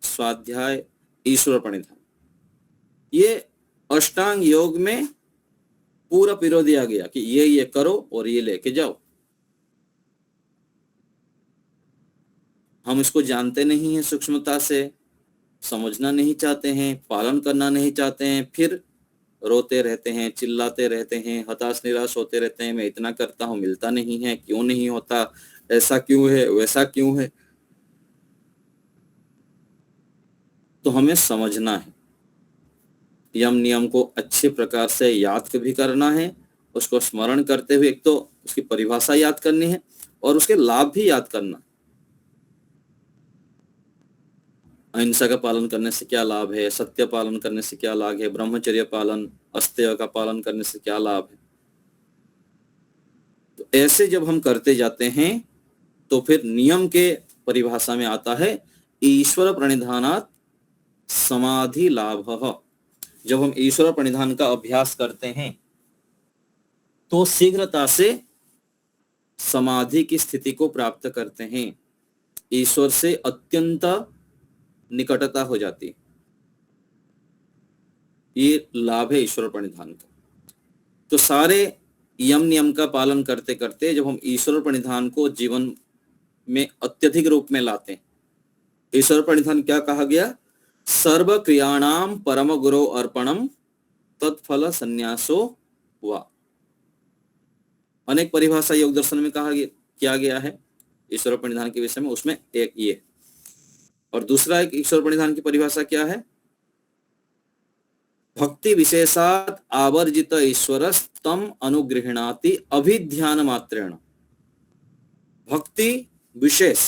स्वाध्याय, ईश्वर प्रणिधान, ये अष्टांग योग में पूरा पिरो दिया गया कि ये करो और ये लेके जाओ। हम इसको जानते नहीं हैं, सूक्ष्मता से समझना नहीं चाहते हैं, पालन करना नहीं चाहते हैं, फिर रोते रहते हैं, चिल्लाते रहते हैं, हताश निराश होते रहते हैं, मैं इतना करता हूं मिलता नहीं है, क्यों नहीं होता, ऐसा क्यों है, वैसा क्यों है। तो हमें समझना है, यम नियम को अच्छे प्रकार से याद भी करना है, उसको स्मरण करते हुए एक तो उसकी परिभाषा याद करनी है और उसके लाभ भी याद करना। अहिंसा का पालन करने से क्या लाभ है, सत्य पालन करने से क्या लाभ है, ब्रह्मचर्य पालन, अस्तेय का पालन करने से क्या लाभ है। तो ऐसे जब हम करते जाते हैं तो फिर नियम के परिभाषा में आता है ईश्वर प्रणिधानात् समाधि लाभः। जब हम ईश्वर प्रणिधान का अभ्यास करते हैं तो शीघ्रता से समाधि की स्थिति को प्राप्त करते हैं, ईश्वर से अत्यंत निकटता हो जाती है। ये लाभ है ईश्वर प्रणिधान का। तो सारे यम नियम का पालन करते करते जब हम ईश्वर प्रणिधान को जीवन में अत्यधिक रूप में लाते हैं, ईश्वर प्रणिधान क्या कहा गया, सर्व क्रियाणाम परम गुरो अर्पणम तत्फल संन्यासो वा। अनेक परिभाषा योग दर्शन में कहा किया गया है ईश्वर प्रणिधान के विषय में, उसमें एक ये। और दूसरा एक ईश्वर प्रणिधान की परिभाषा क्या है, भक्ति विशेषात आवर्जित ईश्वरस्तम अनुगृह्णाति अभिध्यान मात्रेण। भक्ति विशेष,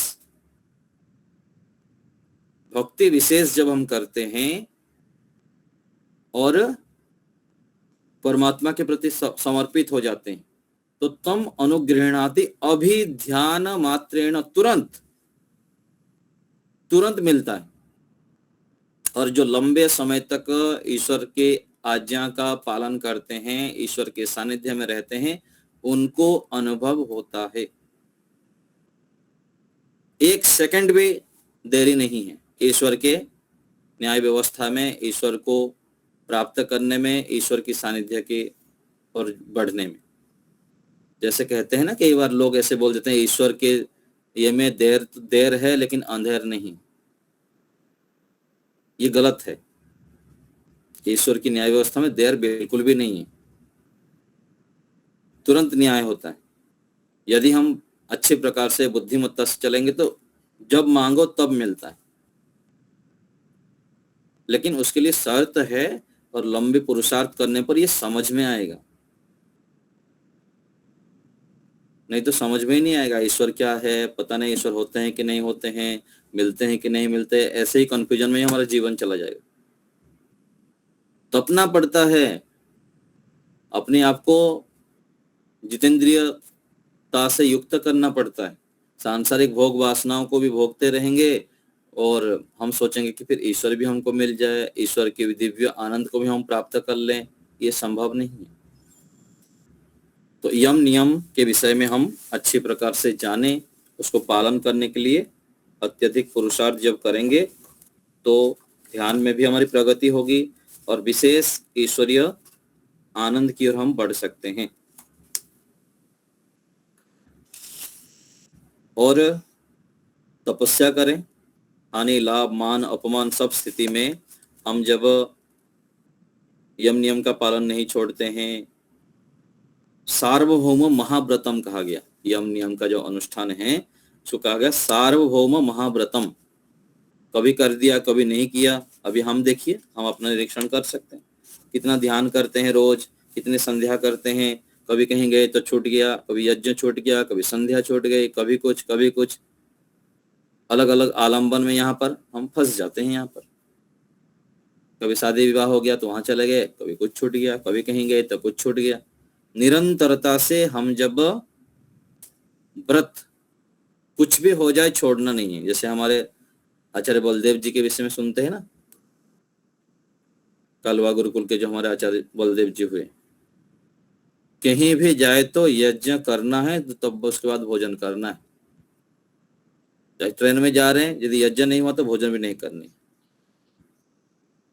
भक्ति विशेष जब हम करते हैं और परमात्मा के प्रति समर्पित हो जाते हैं तो तम अनुगृह्णाति अभिध्यान मात्रेण, तुरंत तुरंत मिलता है। और जो लंबे समय तक ईश्वर के आज्ञा का पालन करते हैं, ईश्वर के सानिध्य में रहते हैं, उनको अनुभव होता है। एक सेकंड भी देरी नहीं है ईश्वर के न्याय व्यवस्था में, ईश्वर को प्राप्त करने में, ईश्वर की सानिध्य के और बढ़ने में। जैसे कहते हैं ना, कई बार लोग ऐसे बोल देते हैं ईश्वर के ये में देर है लेकिन अंधेर नहीं। ये गलत है। ईश्वर की न्याय व्यवस्था में देर बिल्कुल भी नहीं है, तुरंत न्याय होता है। यदि हम अच्छे प्रकार से बुद्धिमत्ता से चलेंगे तो जब मांगो तब मिलता है, लेकिन उसके लिए शर्त है और लंबे पुरुषार्थ करने पर ये समझ में आएगा, नहीं तो समझ में ही नहीं आएगा ईश्वर क्या है, पता नहीं ईश्वर होते हैं कि नहीं होते हैं, मिलते हैं कि नहीं मिलते, ऐसे ही कंफ्यूजन में ही हमारा जीवन चला जाएगा। तपना पड़ता है, अपने आप को जितेंद्रियता से युक्त करना पड़ता है। सांसारिक भोग वासनाओं को भी भोगते रहेंगे और हम सोचेंगे कि फिर ईश्वर भी हमको मिल जाए, ईश्वर के दिव्य आनंद को भी हम प्राप्त कर लें, ये संभव नहीं है। तो यम नियम के विषय में हम अच्छी प्रकार से जानें, उसको पालन करने के लिए अत्यधिक पुरुषार्थ जब करेंगे तो ध्यान में भी हमारी प्रगति होगी और विशेष ईश्वरीय आनंद की ओर हम बढ़ सकते हैं। और तपस्या करें, हानि लाभ मान अपमान सब स्थिति में हम जब यम नियम का पालन नहीं छोड़ते हैं, सार्वभौम महाव्रतम कहा गया, यम नियम का जो अनुष्ठान है उसको कहा गया सार्वभौम महाव्रतम। कभी कर दिया कभी नहीं किया, अभी हम देखिए, हम अपना निरीक्षण कर सकते हैं, कितना ध्यान करते हैं रोज, कितने संध्या करते हैं, कभी कहीं गए तो छूट गया, कभी यज्ञ छूट गया, कभी संध्या छूट गई, कभी कुछ अलग अलग आलम्बन में यहाँ पर हम फंस जाते हैं। यहाँ पर कभी शादी विवाह हो गया तो वहां चले गए, कभी कुछ छूट गया, कभी कहीं गए तो कुछ छूट गया। निरंतरता से हम जब व्रत कुछ भी हो जाए छोड़ना नहीं है। जैसे हमारे आचार्य बलदेव जी के विषय में सुनते हैं ना, कालवा गुरुकुल के जो हमारे आचार्य बलदेव जी हुए, कहीं भी जाए तो यज्ञ करना है तो तब उसके बाद भोजन करना है। चाहे ट्रेन में जा रहे हैं, यदि यज्ञ नहीं हुआ तो भोजन भी नहीं करनी।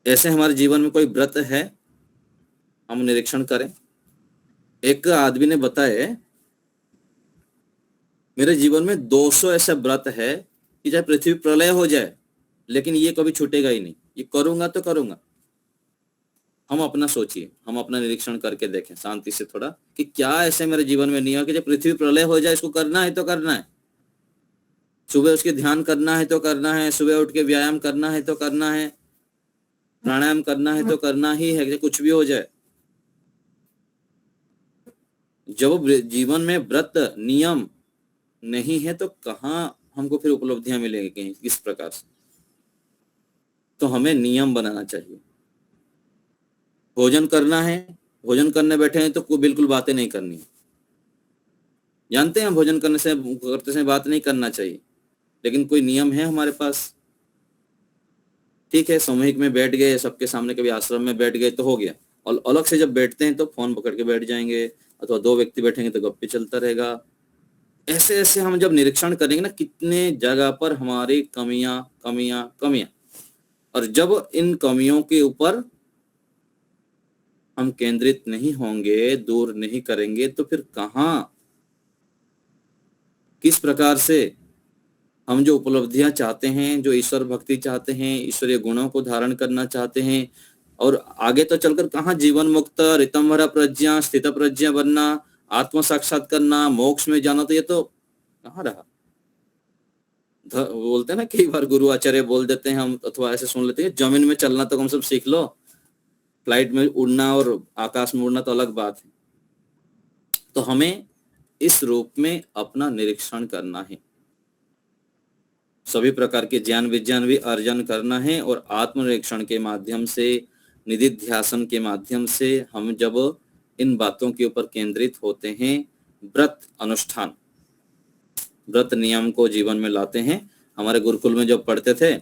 ऐसे हमारे जीवन में कोई व्रत है, हम निरीक्षण करें। एक आदमी ने बताया, मेरे जीवन में 200 ऐसे व्रत है कि चाहे पृथ्वी प्रलय हो जाए लेकिन ये कभी छूटेगा ही नहीं, ये करूंगा तो करूंगा। हम अपना सोचिए, हम अपना निरीक्षण करके देखें शांति से थोड़ा कि क्या ऐसे मेरे जीवन में नहीं हो कि जब पृथ्वी प्रलय हो जाए इसको करना है तो करना है। सुबह उसके ध्यान करना है तो करना है, सुबह उठ के व्यायाम करना है तो करना है, प्राणायाम करना है तो करना ही है, कि कुछ भी हो जाए। जब जीवन में व्रत नियम नहीं है तो कहाँ हमको फिर उपलब्धियां मिलेंगी कहीं किस प्रकार से। तो हमें नियम बनाना चाहिए। भोजन करना है, भोजन करने बैठे हैं तो कोई बिल्कुल बातें नहीं करनी। जानते हैं हम भोजन करने से करते समय बात नहीं करना चाहिए, लेकिन कोई नियम है हमारे पास। ठीक है, सामूहिक में बैठ गए, सबके सामने कभी आश्रम में बैठ गए तो हो गया, और अलग से जब बैठते हैं तो फोन पकड़ के बैठ जाएंगे, अथवा 2 व्यक्ति बैठेंगे तो गप्पे चलता रहेगा। ऐसे ऐसे हम जब निरीक्षण करेंगे ना, कितने जगह पर हमारी कमियां, और जब इन कमियों के ऊपर हम केंद्रित नहीं होंगे, दूर नहीं करेंगे, तो फिर कहाँ किस प्रकार से हम जो उपलब्धियां चाहते हैं, जो ईश्वर भक्ति चाहते हैं, ईश्वरीय गुणों को धारण करना चाहते हैं, और आगे तो चलकर कहाँ जीवन मुक्त, ऋतंभरा प्रज्ञा, स्थित प्रज्ञा बनना, आत्म साक्षात करना, मोक्ष में जाना, तो ये तो कहाँ रहा। बोलते हैं ना, कई बार गुरु आचार्य बोल देते हैं हम, अथवा ऐसे सुन लेते हैं, जमीन में चलना तो हम सब सीख लो, फ्लाइट में उड़ना और आकाश में उड़ना तो अलग बात है। तो हमें इस रूप में अपना निरीक्षण करना है, सभी प्रकार के ज्ञान विज्ञान भी अर्जन करना है, और आत्मनिरीक्षण के माध्यम से, निधिध्यासन के माध्यम से हम जब इन बातों के ऊपर केंद्रित होते हैं, व्रत अनुष्ठान, व्रत नियम को जीवन में लाते हैं। हमारे गुरुकुल में जब पढ़ते थे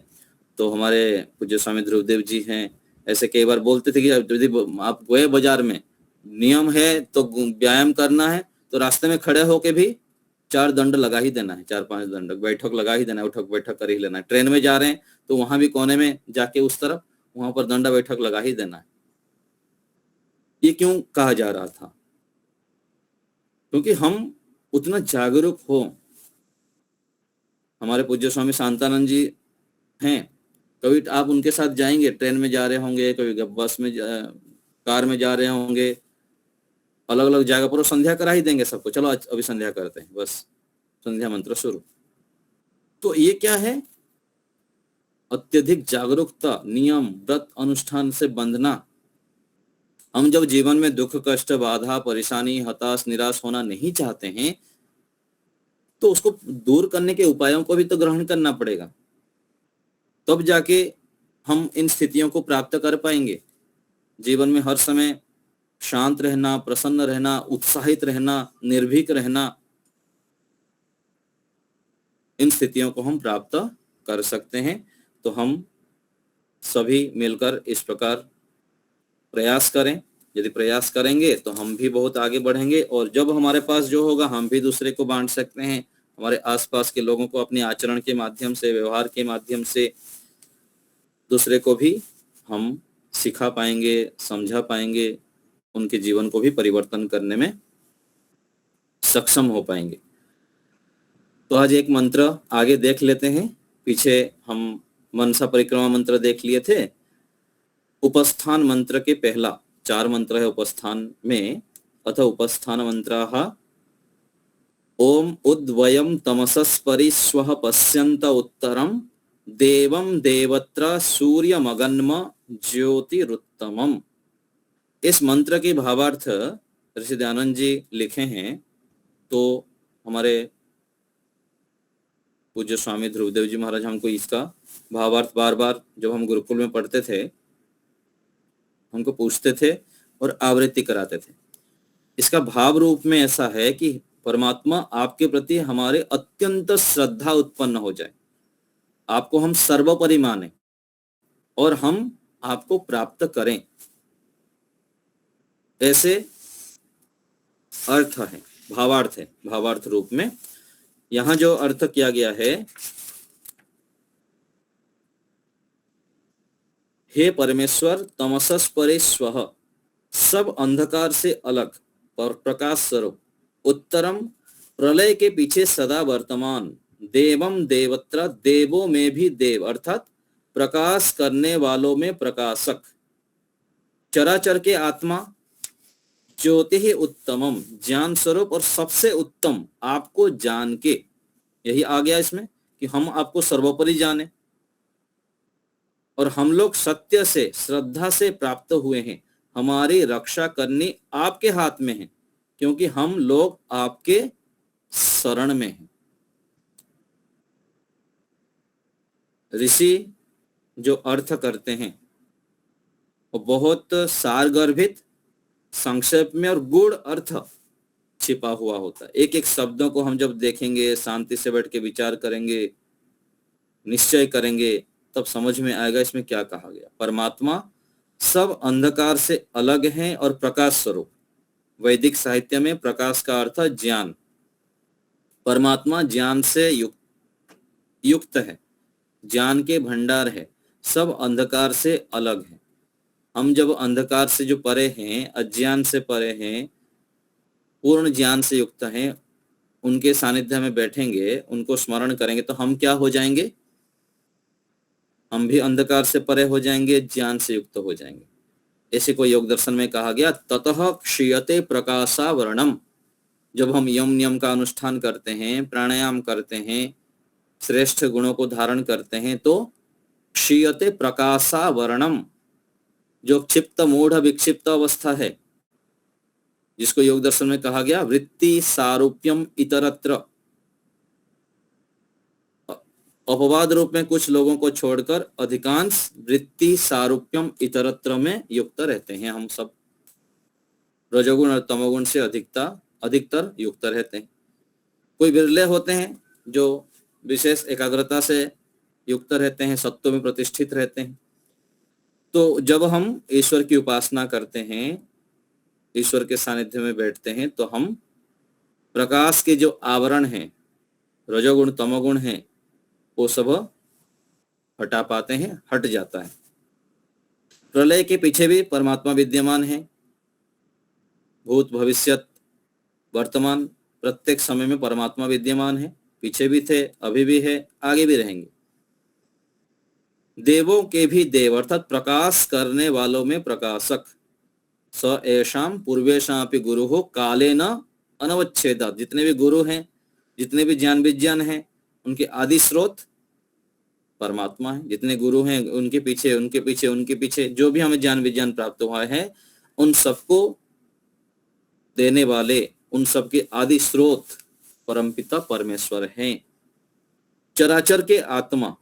तो हमारे पूज्य स्वामी ध्रुवदेव जी हैं, ऐसे कई बार बोलते थे कि यदि आप गए बाजार में, नियम है तो व्यायाम करना है तो रास्ते में खड़े होके भी 4 दंड लगा ही देना है, 4-5 दंड, बैठक लगा ही देना है, उठक बैठक कर ही लेना है। ट्रेन में जा रहे हैं तो वहां भी कोने में जाके उस तरफ, वहां पर दंडा बैठक लगा ही देना है। ये क्यों कहा जा रहा था? क्योंकि हम उतना जागरूक हो। हमारे पूज्य स्वामी शांतानंद जी हैं, कभी आप उनके साथ जाएंगे, ट्रेन में जा रहे होंगे, कभी बस में कार में जा रहे होंगे, अलग अलग जगह पर संध्या करा ही देंगे सबको, चलो आज अभी संध्या करते हैं, बस संध्या मंत्र शुरू। तो ये क्या है? अत्यधिक जागरूकता, नियम, व्रत अनुष्ठान से बंधना। हम जब जीवन में दुख, कष्ट, बाधा, परेशानी, हताश, निराश होना नहीं चाहते हैं तो उसको दूर करने के उपायों को भी तो ग्रहण करना पड़ेगा, तब जाके हम इन स्थितियों को प्राप्त कर पाएंगे। जीवन में हर समय शांत रहना, प्रसन्न रहना, उत्साहित रहना, निर्भीक रहना, इन स्थितियों को हम प्राप्त कर सकते हैं। तो हम सभी मिलकर इस प्रकार प्रयास करें। यदि प्रयास करेंगे तो हम भी बहुत आगे बढ़ेंगे, और जब हमारे पास जो होगा हम भी दूसरे को बांट सकते हैं। हमारे आसपास के लोगों को अपने आचरण के माध्यम से, व्यवहार के माध्यम से दूसरे को भी हम सिखा पाएंगे, समझा पाएंगे, उनके जीवन को भी परिवर्तन करने में सक्षम हो पाएंगे। तो आज एक मंत्र आगे देख लेते हैं। पीछे हम मनसा परिक्रमा मंत्र देख लिए थे। उपस्थान मंत्र के पहला 4 मंत्र है उपस्थान में, अथ उपस्थान मंत्र ओम उद्वयम तमसस्परिस्वः पश्यन्त उत्तरम देवम देवत्र सूर्यमगन्म ज्योतिरुत्तमम। इस मंत्र के भावार्थ ऋषि दयानंद जी लिखे हैं, तो हमारे पूज्य स्वामी ध्रुवदेव जी महाराज हमको इसका भावार्थ बार बार जब हम गुरुकुल में पढ़ते थे हमको पूछते थे और आवृत्ति कराते थे। इसका भाव रूप में ऐसा है कि परमात्मा आपके प्रति हमारे अत्यंत श्रद्धा उत्पन्न हो जाए, आपको हम सर्वोपरि माने और हम आपको प्राप्त करें, ऐसे अर्थ है, भावार्थ है। भावार्थ रूप में यहां जो अर्थ किया गया है, हे परमेश्वर तमसस् परे स्वः, सब अंधकार से अलग और प्रकाश स्वरूप, उत्तरम प्रलय के पीछे सदा वर्तमान, देवम देवत्र, देवों में भी देव अर्थात प्रकाश करने वालों में प्रकाशक, चराचर के आत्मा, ज्योति ही उत्तमम, ज्ञान स्वरूप और सबसे उत्तम, आपको जान के, यही आ गया इसमें कि हम आपको सर्वोपरि जाने, और हम लोग सत्य से श्रद्धा से प्राप्त हुए हैं, हमारी रक्षा करनी आपके हाथ में है, क्योंकि हम लोग आपके शरण में हैं। ऋषि जो अर्थ करते हैं वो बहुत सारगर्भित, संक्षेप में और गूढ़ अर्थ छिपा हुआ होता है। एक एक शब्दों को हम जब देखेंगे, शांति से बैठ के विचार करेंगे, निश्चय करेंगे, तब समझ में आएगा इसमें क्या कहा गया। परमात्मा सब अंधकार से अलग हैं और प्रकाश स्वरूप। वैदिक साहित्य में प्रकाश का अर्थ ज्ञान, परमात्मा ज्ञान से युक्त है, ज्ञान के भंडार है, सब अंधकार से अलग है। हम जब अंधकार से जो परे हैं, अज्ञान से परे हैं, पूर्ण ज्ञान से युक्त हैं, उनके सानिध्य में बैठेंगे, उनको स्मरण करेंगे, तो हम क्या हो जाएंगे? हम भी अंधकार से परे हो जाएंगे, ज्ञान से युक्त हो जाएंगे। ऐसे को योग दर्शन में कहा गया, ततः क्षीयते प्रकाशावरणम। जब हम यम नियम का अनुष्ठान करते हैं, प्राणायाम करते हैं, श्रेष्ठ गुणों को धारण करते हैं, तो क्षीयते प्रकाशावरणम, जो क्षिप्त मूढ़ विक्षिप्त अवस्था है, जिसको योग दर्शन में कहा गया वृत्ति सारूप्यम इतरत्र, अपवाद रूप में कुछ लोगों को छोड़कर अधिकांश वृत्ति सारूप्यम इतरत्र में युक्त रहते हैं। हम सब रजोगुण और तमोगुण से अधिकतर युक्त रहते हैं। कोई विरले होते हैं जो विशेष एकाग्रता से युक्त रहते हैं, सत्व में प्रतिष्ठित रहते हैं। तो जब हम ईश्वर की उपासना करते हैं, ईश्वर के सानिध्य में बैठते हैं, तो हम प्रकाश के जो आवरण हैं, रजोगुण तमोगुण हैं, वो सब हटा पाते हैं, हट जाता है। प्रलय के पीछे भी परमात्मा विद्यमान है। भूत भविष्यत वर्तमान प्रत्येक समय में परमात्मा विद्यमान है। पीछे भी थे, अभी भी है, आगे भी रहेंगे। देवों के भी देव अर्थात प्रकाश करने वालों में प्रकाशक, स एषाम पूर्वेशापि गुरु हो काले न अनवच्छेदा। जितने भी गुरु हैं, जितने भी ज्ञान विज्ञान हैं, उनके आदि स्रोत परमात्मा है। जितने गुरु हैं उनके पीछे जो भी हमें ज्ञान विज्ञान प्राप्त हुआ है, उन सबको देने वाले, उन सबके आदि स्रोत परमपिता परमेश्वर हैं। चराचर के आत्मा,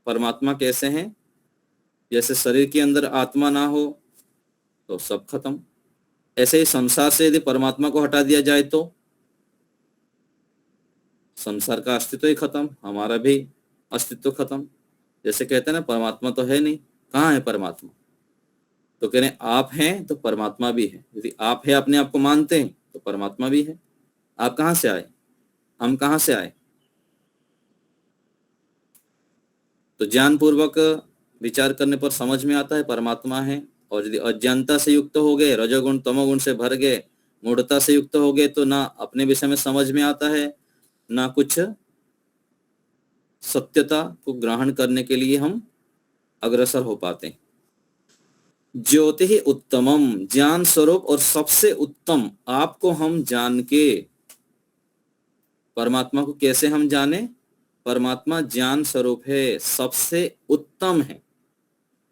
परमात्मा कैसे हैं? जैसे शरीर के अंदर आत्मा ना हो तो सब खत्म। ऐसे ही संसार से यदि परमात्मा को हटा दिया जाए तो संसार का अस्तित्व ही खत्म, हमारा भी अस्तित्व खत्म। जैसे कहते हैं ना, परमात्मा तो है नहीं, कहाँ है परमात्मा? तो कह रहे आप हैं तो परमात्मा भी है। यदि आप है अपने आप को मानते हैं तो परमात्मा भी है। आप कहाँ से आए? हम कहाँ से आए? तो ज्ञान पूर्वक विचार करने पर समझ में आता है परमात्मा है। और यदि अज्ञानता से युक्त हो गए, रजोगुण तमोगुण से भर गए, मूढ़ता से युक्त हो गए, तो ना अपने विषय में समझ में आता है, ना कुछ सत्यता को ग्रहण करने के लिए हम अग्रसर हो पाते हैं। ज्योति ही उत्तमम, ज्ञान स्वरूप और सबसे उत्तम, आपको हम जान के, परमात्मा को कैसे हम जाने? परमात्मा ज्ञान स्वरूप है, सबसे उत्तम है,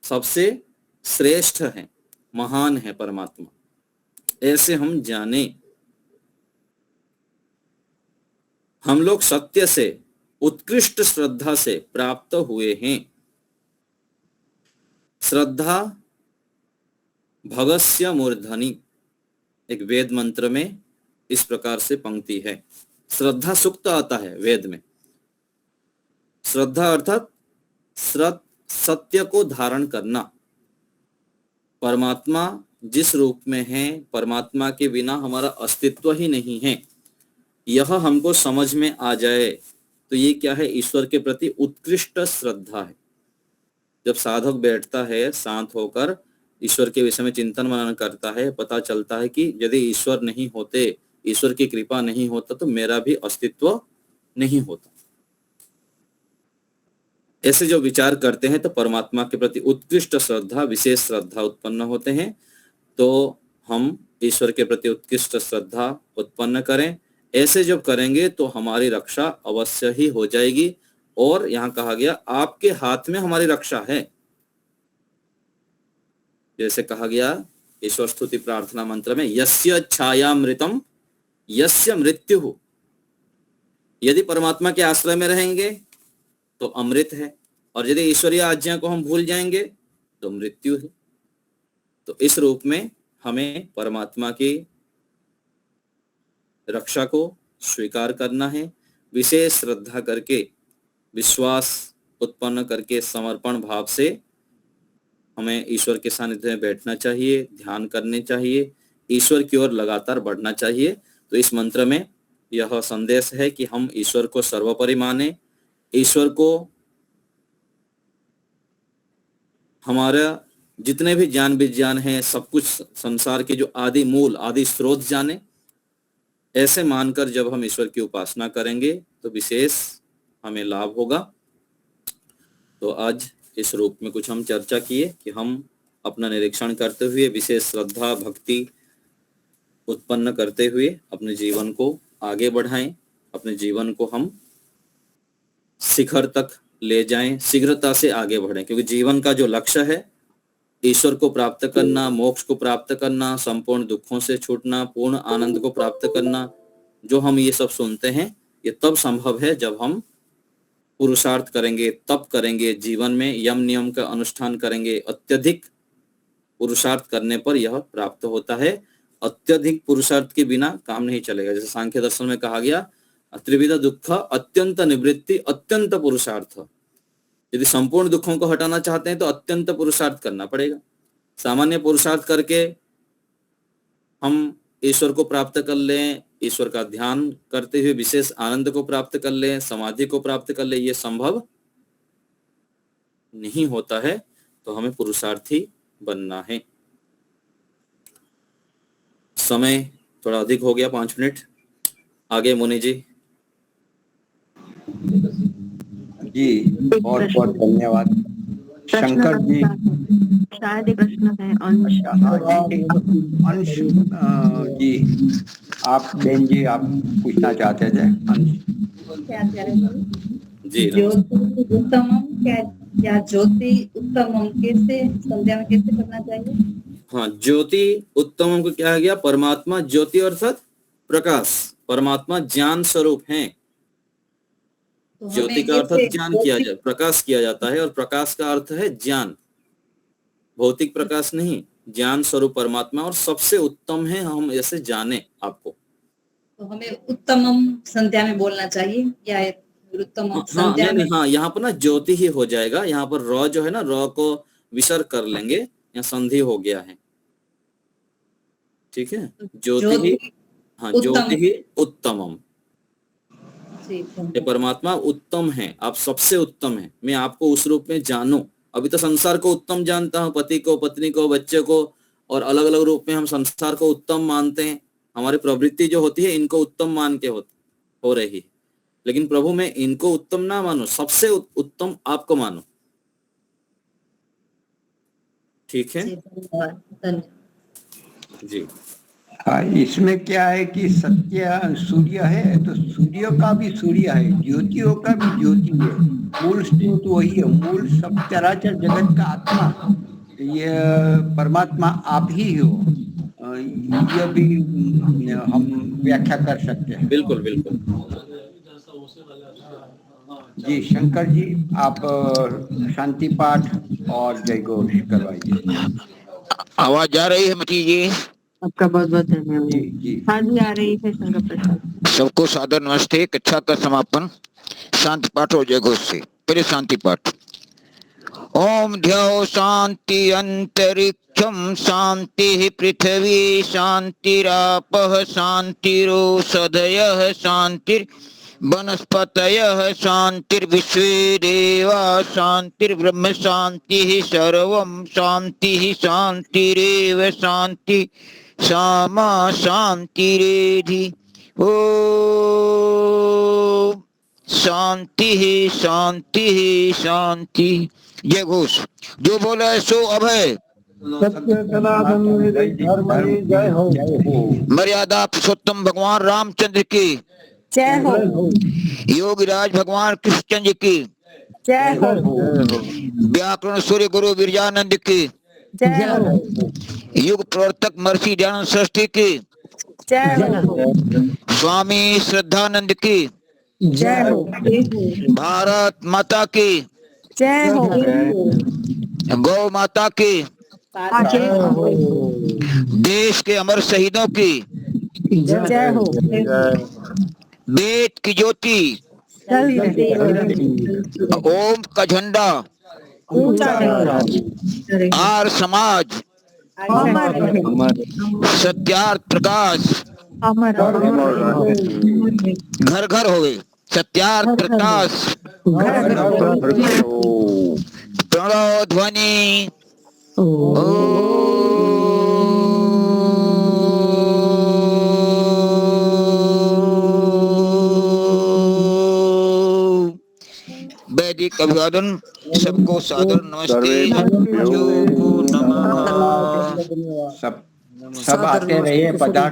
सबसे श्रेष्ठ है, महान है परमात्मा। ऐसे हम जाने। हम लोग सत्य से उत्कृष्ट श्रद्धा से प्राप्त हुए हैं। श्रद्धा भगस्य मूर्धनि, एक वेद मंत्र में इस प्रकार से पंक्ति है। श्रद्धा सुक्त आता है वेद में। श्रद्धा अर्थात सत्य को धारण करना। परमात्मा जिस रूप में है, परमात्मा के बिना हमारा अस्तित्व ही नहीं है, यह हमको समझ में आ जाए तो ये क्या है? ईश्वर के प्रति उत्कृष्ट श्रद्धा है। जब साधक बैठता है शांत होकर, ईश्वर के विषय में चिंतन मनन करता है, पता चलता है कि यदि ईश्वर नहीं होते, ईश्वर की कृपा नहीं होता तो मेरा भी अस्तित्व नहीं होता। ऐसे जो विचार करते हैं तो परमात्मा के प्रति उत्कृष्ट श्रद्धा, विशेष श्रद्धा उत्पन्न होते हैं। तो हम ईश्वर के प्रति उत्कृष्ट श्रद्धा उत्पन्न करें। ऐसे जब करेंगे तो हमारी रक्षा अवश्य ही हो जाएगी। और यहाँ कहा गया आपके हाथ में हमारी रक्षा है। जैसे कहा गया ईश्वर स्तुति प्रार्थना मंत्र में, यस्य छायामृतम यस्य मृत्यु। यदि परमात्मा के आश्रय में रहेंगे तो अमृत है, और यदि ईश्वरीय आज्ञा को हम भूल जाएंगे तो मृत्यु है। तो इस रूप में हमें परमात्मा की रक्षा को स्वीकार करना है। विशेष श्रद्धा करके, विश्वास उत्पन्न करके, समर्पण भाव से हमें ईश्वर के सानिध्य में बैठना चाहिए, ध्यान करने चाहिए, ईश्वर की ओर लगातार बढ़ना चाहिए। तो इस मंत्र में यह संदेश है कि हम ईश्वर को सर्वोपरि माने, ईश्वर को हमारा जितने भी ज्ञान विज्ञान है, सब कुछ संसार के जो आदि मूल, आदि स्रोत जाने। ऐसे मानकर जब हम ईश्वर की उपासना करेंगे तो विशेष हमें लाभ होगा। तो आज इस रूप में कुछ हम चर्चा किए कि हम अपना निरीक्षण करते हुए, विशेष श्रद्धा भक्ति उत्पन्न करते हुए अपने जीवन को आगे बढ़ाएं, अपने जीवन को हम शिखर तक ले जाएं, शीघ्रता से आगे बढ़ें। क्योंकि जीवन का जो लक्ष्य है ईश्वर को प्राप्त करना, मोक्ष को प्राप्त करना, संपूर्ण दुखों से छूटना, पूर्ण आनंद को प्राप्त करना, जो हम ये सब सुनते हैं, ये तब संभव है जब हम पुरुषार्थ करेंगे, तप करेंगे, जीवन में यम नियम का अनुष्ठान करेंगे। अत्यधिक पुरुषार्थ करने पर यह प्राप्त होता है। अत्यधिक पुरुषार्थ के बिना काम नहीं चलेगा। जैसे सांख्य दर्शन में कहा गया, त्रिविध दुख अत्यंत निवृत्ति अत्यंत पुरुषार्थ। यदि संपूर्ण दुखों को हटाना चाहते हैं तो अत्यंत पुरुषार्थ करना पड़ेगा। सामान्य पुरुषार्थ करके हम ईश्वर को प्राप्त कर लें, ईश्वर का ध्यान करते हुए विशेष आनंद को प्राप्त कर लें, समाधि को प्राप्त कर लें, ये संभव नहीं होता है। तो हमें पुरुषार्थी बनना है। समय थोड़ा अधिक हो गया, 5 मिनट आगे। मुनि जी जी बहुत बहुत धन्यवाद। शंकर जी, शायद एक प्रश्न है। अंश अंश जी, आप बहन जी आप पूछना चाहते थे? अंश क्या कह रहे थे? जी, ज्योति उत्तमम, क्या ज्योति उत्तमम कैसे संध्या में कैसे करना चाहिए? हाँ, ज्योति उत्तमम को क्या है गया? परमात्मा ज्योति अर्थात प्रकाश, परमात्मा ज्ञान स्वरूप है। तो ज्योति का अर्थ ज्ञान किया जाता, प्रकाश किया जाता है, और प्रकाश का अर्थ है ज्ञान, भौतिक प्रकाश नहीं, ज्ञान स्वरूप परमात्मा, और सबसे उत्तम है हम ऐसे जाने आपको। तो हमें उत्तमम संध्या में बोलना चाहिए या उत्तमम संध्या में? हाँ, यहाँ पर ना ज्योति ही हो जाएगा। यहाँ पर र जो है ना, र को विसर्ग कर लेंगे, यहाँ संधि हो गया है। ठीक है, ज्योति ही, हाँ ज्योति ही उत्तमम। ये परमात्मा उत्तम है, आप सबसे उत्तम है। मैं आपको उस रूप में जानूं। अभी तो संसार को उत्तम जानता हूं, पति को, पत्नी को, बच्चे को, और अलग अलग रूप में हम संसार को उत्तम मानते हैं। हमारी प्रवृत्ति जो होती है इनको उत्तम मान के हो रही है। लेकिन प्रभु मैं इनको उत्तम ना मानो, सबसे उत्तम आपको मानो। ठीक है जी। हाँ, इसमें क्या है कि सत्य सूर्य है तो सूर्य का भी सूर्य है, ज्योतियों का भी ज्योति है। मूल स्रोत वही है, मूल सब चराचर जगत का आत्मा ये परमात्मा आप ही हो। ये भी हम व्याख्या कर सकते हैं। बिल्कुल बिल्कुल। जी शंकर जी, आप शांति पाठ और जय घोष करवाइए। आवाज आ रही है मती जी? आपका बहुत बहुत जी धन्यवाद। जी हाँ जी, आ रही है शंकर प्रसाद। सबको सादर नमस्ते। कक्षा का समापन शांति पाठ और जय घोष से। पहले शांति पाठ। ओम ध्याओ शांति अंतरिक्षम शांति पृथ्वी शांतिरापः शांतिरोषधयः शांतिर वनस्पतयः शांतिर्विश्वे देवा शांतिर्ब्रह्म शांतिः सर्वं शांतिः शांतिरेव शांति सामा शांतिरेधि। ओ शांति शांति शांति। जय घोष। जो बोला है सो अभय। सत्य सनातन वैदिक धर्म की जय हो। मर्यादा पुरुषोत्तम भगवान रामचंद्र की जय हो। योगीराज भगवान कृष्णचंद्र की जय हो। व्याकरण सूर्य गुरु विरजानंद की जय हो। युग प्रवर्तक महर्षि दयानंद सरस्वती की जय हो। स्वामी श्रद्धानंद की जय हो। भारत माता की जय हो। गौ माता की देश के अमर शहीदों की जय हो। वेद की ज्योति ओम का झंडा आर समाज सत्यार्थ प्रकाश घर घर हो गए। सत्यार्थ प्रकाश प्रणव ध्वनि वैदिक अभिवादन। सबको सादर नमस्ते। सब आते रहिए, पदार्थ